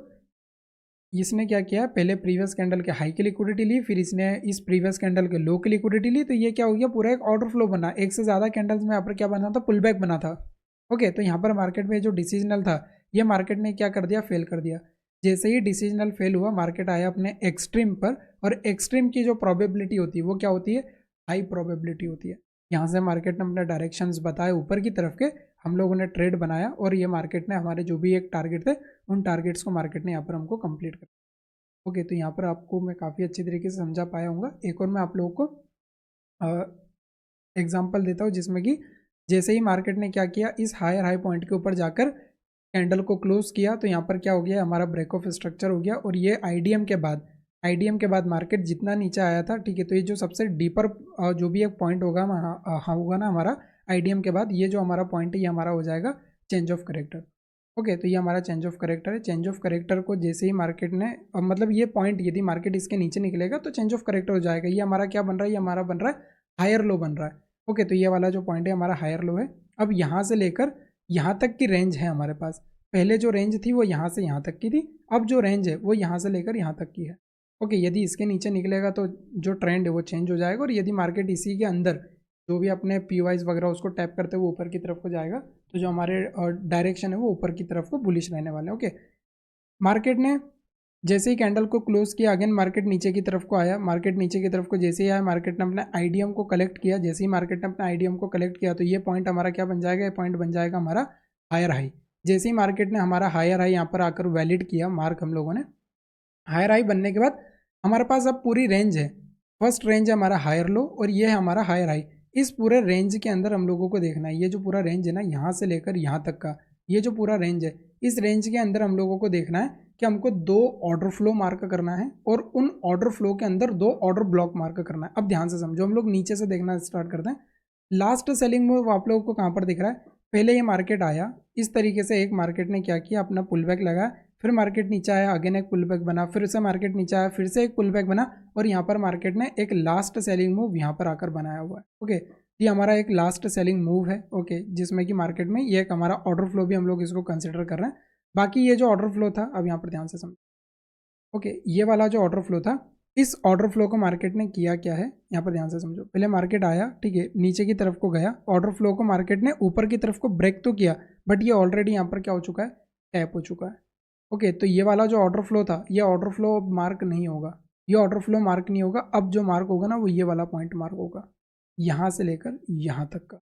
इसने क्या किया, पहले प्रीवियस कैंडल के हाई की लिक्विडिटी ली, फिर इसने इस प्रीवियस कैंडल के लो की लिक्विडिटी ली, तो ये क्या हो गया, पूरा एक ऑर्डर फ्लो बना। एक से ज़्यादा कैंडल्स में यहाँ पर क्या बना था, पुल बैक बना था, ओके। तो यहाँ पर मार्केट में जो डिसीजनल था, ये मार्केट ने क्या कर दिया, फेल कर दिया। जैसे ही डिसीजनल फेल हुआ, मार्केट आया अपने एक्सट्रीम पर, और एक्सट्रीम की जो प्रोबेबिलिटी होती है वो क्या होती है, हाई प्रोबेबिलिटी होती है। यहाँ से मार्केट ने अपने डायरेक्शंस बताए ऊपर की तरफ के, हम लोगों ने ट्रेड बनाया, और ये मार्केट ने हमारे जो भी एक टारगेट थे, उन टारगेट्स को मार्केट ने यहाँ पर हमको कंप्लीट कर, ओके। तो यहाँ पर आपको मैं काफ़ी अच्छी तरीके से समझा पाया हूँ। एक और मैं आप लोगों को एग्जांपल देता हूँ, जिसमें कि जैसे ही मार्केट ने क्या किया, इस हायर हाई पॉइंट के ऊपर जाकर कैंडल को क्लोज किया, तो यहाँ पर क्या हो गया, हमारा ब्रेक ऑफ स्ट्रक्चर हो गया। और ये IDM के बाद मार्केट जितना नीचे आया था, ठीक है, तो ये जो सबसे डीपर जो भी एक पॉइंट होगा होगा ना हमारा IDM के बाद, ये जो हमारा पॉइंट है, ये हमारा हो जाएगा चेंज ऑफ करेक्टर, ओके। तो ये हमारा चेंज ऑफ करेक्टर है। चेंज ऑफ करेक्टर को जैसे ही मार्केट ने मतलब ये पॉइंट, यदि मार्केट इसके नीचे निकलेगा तो चेंज ऑफ करेक्टर हो जाएगा। ये हमारा क्या बन रहा है, ये हमारा बन रहा है हायर लो बन रहा है, ओके। तो ये वाला जो पॉइंट है हमारा हायर लो है। अब यहाँ से लेकर यहाँ तक की रेंज है हमारे पास, पहले जो रेंज थी वो यहाँ से यहाँ तक की थी, अब जो रेंज है वो यहाँ से लेकर यहाँ तक की है, ओके। यदि इसके नीचे निकलेगा तो जो ट्रेंड है वो चेंज हो जाएगा, और यदि मार्केट इसी के अंदर जो भी अपने PYs वगैरह उसको टैप करते हुए ऊपर की तरफ को जाएगा, तो जो हमारे डायरेक्शन है वो ऊपर की तरफ को बुलिश रहने वाले हैं, ओके। मार्केट ने जैसे ही कैंडल को क्लोज किया, अगेन मार्केट नीचे की तरफ को आया, मार्केट नीचे की तरफ को जैसे ही आया, मार्केट ने अपना IDM को कलेक्ट किया। जैसे ही मार्केट ने अपना IDM को कलेक्ट किया, तो ये पॉइंट हमारा क्या बन जाएगा, ये पॉइंट बन जाएगा हमारा हायर हाई। जैसे ही मार्केट ने हमारा हायर हाई यहाँ पर आकर वैलिड किया, मार्क हम लोगों ने, हायर हाई बनने के बाद हमारे पास अब पूरी रेंज है। फर्स्ट रेंज है हमारा हायर लो, और ये है हमारा हायर हाई। इस पूरे रेंज के अंदर हम लोगों को देखना है, ये जो पूरा रेंज है ना, यहाँ से लेकर यहाँ तक का ये जो पूरा रेंज है, इस रेंज के अंदर हम लोगों को देखना है कि हमको 2 ऑर्डर फ्लो मार्क करना है, और उन ऑर्डर फ्लो के अंदर 2 ऑर्डर ब्लॉक मार्क करना है। अब ध्यान से समझो, हम लोग नीचे से देखना स्टार्ट करते हैं। लास्ट सेलिंग मूव आप लोगों को कहाँ पर दिख रहा है, पहले ये मार्केट आया, इस तरीके से एक मार्केट ने क्या किया, अपना पुल बैक लगाया, फिर मार्केट नीचे आया, अगेन एक पुल बैक बना, फिर से मार्केट नीचे आया, फिर से एक पुल बैक बना, और यहाँ पर मार्केट ने एक लास्ट सेलिंग मूव यहाँ पर आकर बनाया हुआ है, ओके। ये हमारा एक लास्ट सेलिंग मूव है, ओके, जिसमें कि मार्केट में ये एक हमारा ऑर्डर फ्लो भी हम लोग इसको कंसिडर कर रहे हैं। बाकी ये जो ऑर्डर फ्लो था, अब यहाँ पर ध्यान से समझो, ओके, ये वाला जो ऑर्डर फ्लो था, इस ऑर्डर फ्लो को मार्केट ने किया क्या है, यहाँ पर ध्यान से समझो। पहले मार्केट आया, ठीक है, नीचे की तरफ को गया, ऑर्डर फ्लो को मार्केट ने ऊपर की तरफ को ब्रेक तो किया, बट ये ऑलरेडी यहाँ पर क्या हो चुका है, टैप हो चुका है, ओके। तो ये वाला जो ऑर्डर फ्लो था, ये ऑर्डर फ्लो अब मार्क नहीं होगा, ये ऑर्डर फ्लो मार्क नहीं होगा। अब जो मार्क होगा ना, वो ये वाला पॉइंट मार्क होगा, यहाँ से लेकर यहाँ तक का,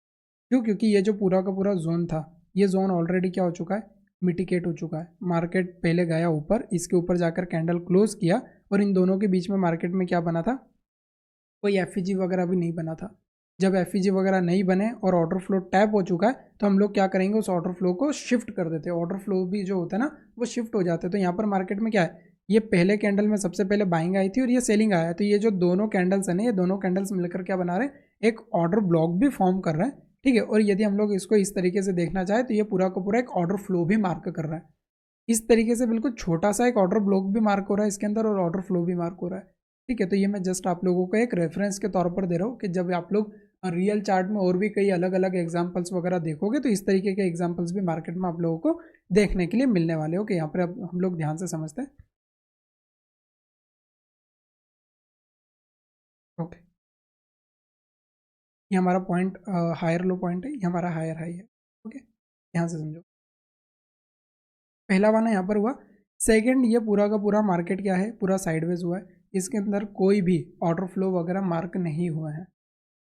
क्यों? क्योंकि ये जो पूरा का पूरा जोन था, ये जोन ऑलरेडी क्या हो चुका है, मिटिकेट हो चुका है। मार्केट पहले गया ऊपर, इसके ऊपर जाकर कैंडल क्लोज किया और इन दोनों के बीच में मार्केट में क्या बना था, कोई एफ वगैरह भी नहीं बना था। जब एफ वगैरह नहीं बने और ऑर्डर फ्लो टैप हो चुका है तो हम लोग क्या करेंगे, उस ऑर्डर फ्लो को शिफ्ट कर देते हैं। ऑर्डर फ्लो भी जो होता है ना वो शिफ्ट हो जाता है। तो यहाँ पर मार्केट में क्या है, ये पहले कैंडल में सबसे पहले बाइंग आई थी और ये सेलिंग आया है। तो ये जो दोनों कैंडल्स है ना, ये दोनों कैंडल्स मिलकर क्या बना रहे हैं, एक ऑर्डर ब्लॉक भी फॉर्म कर रहे हैं। ठीक है, और यदि हम लोग इसको इस तरीके से देखना चाहे तो ये पूरा का पूरा एक ऑर्डर फ्लो भी मार्क कर रहा है। इस तरीके से बिल्कुल छोटा सा एक ऑर्डर ब्लॉक भी मार्क हो रहा है इसके अंदर और ऑर्डर फ्लो भी मार्क हो रहा है। ठीक है, तो ये मैं जस्ट आप लोगों को एक रेफरेंस के तौर पर दे रहा हूँ कि जब आप लोग रियल चार्ट में और भी कई अलग अलग एग्जांपल्स वगैरह देखोगे तो इस तरीके के एग्जांपल्स भी मार्केट में आप लोगों को देखने के लिए मिलने वाले हो। कि यहाँ पर अब हम लोग ध्यान से समझते हैं। ओके, ये हमारा पॉइंट हायर लो पॉइंट है, ये हमारा हायर हाई है। ओके, ध्यान से समझो। पहला वाला यहाँ पर हुआ। सेकंड, ये पूरा का पूरा मार्केट क्या है, पूरा साइडवेज हुआ है। इसके अंदर कोई भी ऑर्डर फ्लो वगैरह मार्क नहीं हुआ है,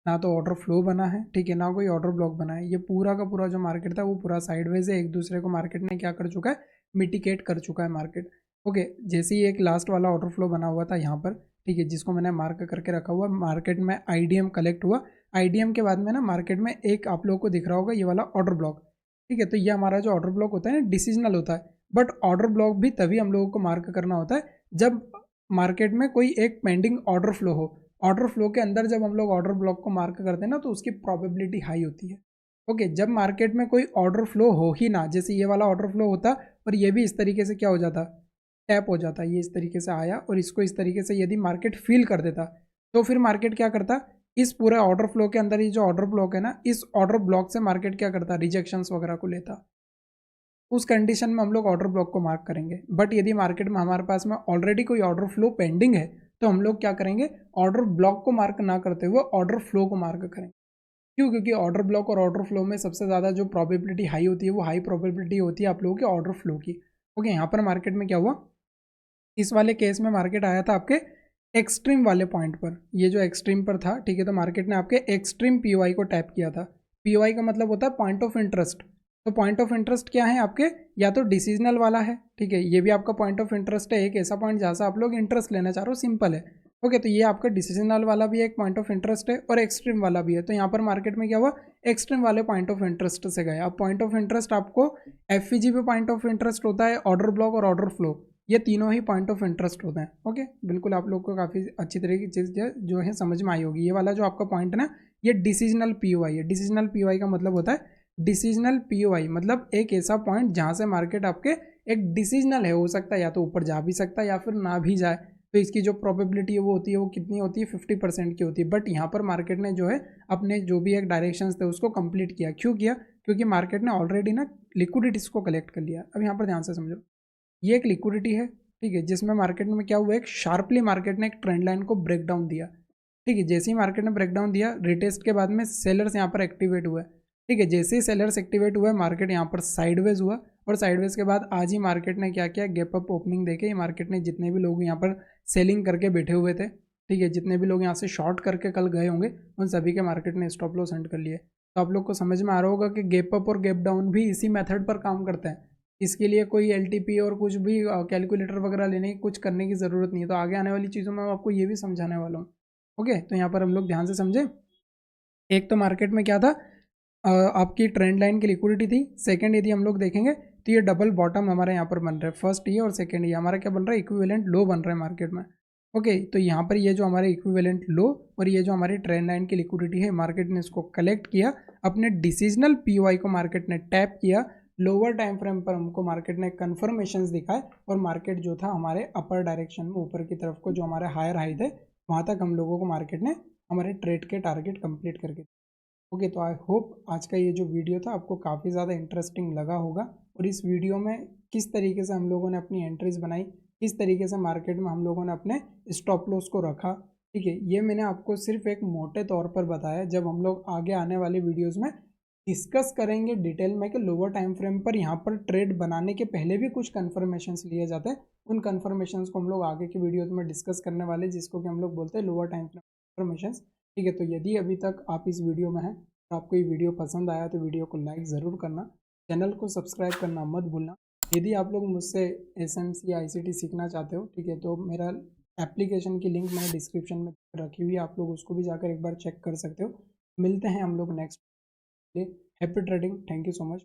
ना तो ऑर्डर फ्लो बना है, ठीक है, ना कोई ऑर्डर ब्लॉक बना है। ये पूरा का पूरा जो मार्केट था वो पूरा साइडवेज है। एक दूसरे को मार्केट ने क्या कर चुका है, मिटिकेट कर चुका है मार्केट। ओके, जैसे ही एक लास्ट वाला ऑर्डर फ्लो बना हुआ था यहाँ पर, ठीक है, जिसको मैंने मार्क करके रखा हुआ, मार्केट में आईडीएम कलेक्ट हुआ। आईडीएम के बाद में ना मार्केट में एक आप लोगों को दिख रहा होगा ये वाला ऑर्डर ब्लॉक। ठीक है, तो ये हमारा जो ऑर्डर ब्लॉक होता है ना, डिसीजनल होता है। बट ऑर्डर ब्लॉक भी तभी हम लोगों को मार्क करना होता है जब मार्केट में कोई एक पेंडिंग ऑर्डर फ्लो हो। ऑर्डर फ्लो के अंदर जब हम लोग ऑर्डर ब्लॉक को मार्क करते हैं ना तो उसकी प्रोबेबिलिटी हाई होती है। ओके, जब मार्केट में कोई ऑर्डर फ्लो हो ही ना, जैसे ये वाला ऑर्डर फ्लो होता और ये भी इस तरीके से क्या हो जाता, टैप हो जाता, ये इस तरीके से आया और इसको इस तरीके से यदि मार्केट फील कर देता तो फिर मार्केट क्या करता, इस पूरे ऑर्डर फ्लो के अंदर ये जो ऑर्डर ब्लॉक है ना, इस ऑर्डर ब्लॉक से मार्केट क्या करता, रिजेक्शंस वगैरह को लेता। उस कंडीशन में हम लोग ऑर्डर ब्लॉक को मार्क करेंगे। बट यदि मार्केट में हमारे पास में ऑलरेडी कोई ऑर्डर फ्लो पेंडिंग है तो हम लोग क्या करेंगे, ऑर्डर ब्लॉक को मार्क ना करते हुए ऑर्डर फ्लो को मार्क करेंगे। क्यों? क्योंकि ऑर्डर ब्लॉक और ऑर्डर फ्लो में सबसे ज़्यादा जो प्रोबेबिलिटी हाई होती है वो हाई प्रोबेबिलिटी होती है आप लोगों के ऑर्डर फ्लो की। ओके, यहाँ पर मार्केट में क्या हुआ, इस वाले केस में मार्केट आया था आपके एक्सट्रीम वाले पॉइंट पर। ये जो एक्सट्रीम पर था, ठीक है, तो मार्केट ने आपके एक्सट्रीम पीओआई को टैप किया था। पीओआई का मतलब होता है पॉइंट ऑफ इंटरेस्ट। तो पॉइंट ऑफ इंटरेस्ट क्या है आपके, या तो डिसीजनल वाला है, ठीक है, ये भी आपका पॉइंट ऑफ इंटरेस्ट है, एक ऐसा पॉइंट जहाँ से आप लोग इंटरेस्ट लेना चाह रहे हो, सिंपल है। ओके, तो ये आपका डिसीजनल वाला भी एक पॉइंट ऑफ इंटरेस्ट है और एक्सट्रीम वाला भी है। तो यहाँ पर मार्केट में क्या हुआ, एक्सट्रीम वाले पॉइंट ऑफ इंटरेस्ट से गया। अब पॉइंट ऑफ इंटरेस्ट आपको एफईजी पे पॉइंट ऑफ इंटरेस्ट होता है, ऑर्डर ब्लॉक और ऑर्डर फ्लो, ये तीनों ही पॉइंट ऑफ इंटरेस्ट होते हैं। ओके, बिल्कुल आप लोग को काफ़ी अच्छी तरीके की चीज़ जो है समझ में आई होगी। ये वाला जो आपका पॉइंट है ना, ये डिसीजनल पीओआई है। डिसीजनल पीओआई का मतलब होता है, डिसीजनल पीओआई मतलब एक ऐसा पॉइंट जहाँ से मार्केट आपके एक डिसीजनल है, हो सकता है या तो ऊपर जा भी सकता है या फिर ना भी जाए। तो इसकी जो प्रोबेबिलिटी है वो होती है, वो कितनी होती है, 50% की होती है। बट यहाँ पर मार्केट ने जो है अपने जो भी एक डायरेक्शंस थे उसको कंप्लीट किया। क्यों किया? क्योंकि मार्केट ने ऑलरेडी ना लिक्विडिटीज को कलेक्ट कर लिया। अब यहाँ पर ध्यान से समझो, ये एक लिक्विडिटी है, ठीक है, जिसमें मार्केट में क्या हुआ, एक शार्पली मार्केट ने एक ट्रेंड लाइन को ब्रेक डाउन दिया। ठीक है, जैसे ही मार्केट ने ब्रेक डाउन दिया, रिटेस्ट के बाद में सेलर्स यहाँ पर एक्टिवेट हुए। ठीक है, जैसे ही सेलर्स एक्टिवेट हुए, मार्केट यहाँ पर साइडवेज हुआ और साइडवेज के बाद आज ही मार्केट ने क्या किया, गैप अप ओपनिंग देके मार्केट ने जितने भी लोग यहाँ पर सेलिंग करके बैठे हुए थे, ठीक है, जितने भी लोग यहाँ से शॉर्ट करके कल गए होंगे, उन सभी के मार्केट ने स्टॉप लॉस सेंड कर लिए। तो आप लोग को समझ में आ रहा होगा कि गैप अप और गैप डाउन भी इसी मेथड पर काम करते हैं। इसके लिए कोई एलटीपी और कुछ भी कैलकुलेटर वगैरह लेने की, कुछ करने की ज़रूरत नहीं है। तो आगे आने वाली चीज़ों में मैं आपको ये भी समझाने वाला हूँ। ओके, तो यहाँ पर हम लोग ध्यान से समझे। एक तो मार्केट में क्या था, आपकी ट्रेंड लाइन की लिक्विडिटी थी। सेकंड, यदि हम लोग देखेंगे तो ये डबल बॉटम हमारे यहाँ पर बन रहा है। फर्स्ट ये और सेकंड ये हमारा क्या बन रहा है, इक्विवेलेंट लो बन रहा है मार्केट में। ओके, तो यहाँ पर ये जो हमारे इक्विवेलेंट लो और ये जो हमारी ट्रेंड लाइन की लिक्विडिटी है, मार्केट ने इसको कलेक्ट किया, अपने डिसीजनल पीओआई को मार्केट ने टैप किया। लोअर टाइम फ्रेम पर हमको मार्केट ने कन्फर्मेशंस दिखाए और मार्केट जो था हमारे अपर डायरेक्शन में, ऊपर की तरफ को, जो हमारे हायर हाई थे वहाँ तक हम लोगों को मार्केट ने हमारे ट्रेड के टारगेट कंप्लीट करके। ओके, तो आई होप आज का ये जो वीडियो था आपको काफ़ी ज़्यादा इंटरेस्टिंग लगा होगा। और इस वीडियो में किस तरीके से हम लोगों ने अपनी एंट्रीज बनाई, किस तरीके से मार्केट में हम लोगों ने अपने स्टॉप लॉस को रखा, ठीक है, ये मैंने आपको सिर्फ एक मोटे तौर पर बताया। जब हम लोग आगे आने वाली वीडियोज़ में डिस्कस करेंगे डिटेल में कि लोअर टाइम फ्रेम पर यहाँ पर ट्रेड बनाने के पहले भी कुछ कन्फर्मेशंस लिए जाते हैं, उन कन्फर्मेशंस को हम लोग आगे की वीडियोज़ में डिस्कस करने वाले, जिसको कि हम लोग बोलते हैं लोअर टाइम फ्रेम कन्फर्मेशंस। ठीक है, तो यदि अभी तक आप इस वीडियो में हैं और आपको ये वीडियो पसंद आया तो वीडियो को लाइक ज़रूर करना, चैनल को सब्सक्राइब करना मत भूलना। यदि आप लोग मुझसे एसएमसी आईसीटी सीखना चाहते हो, ठीक है, तो मेरा एप्लीकेशन की लिंक मैंने डिस्क्रिप्शन में रखी हुई है, आप लोग उसको भी जाकर एक बार चेक कर सकते हो। मिलते हैं हम लोग next day. Happy trading, thank you so much.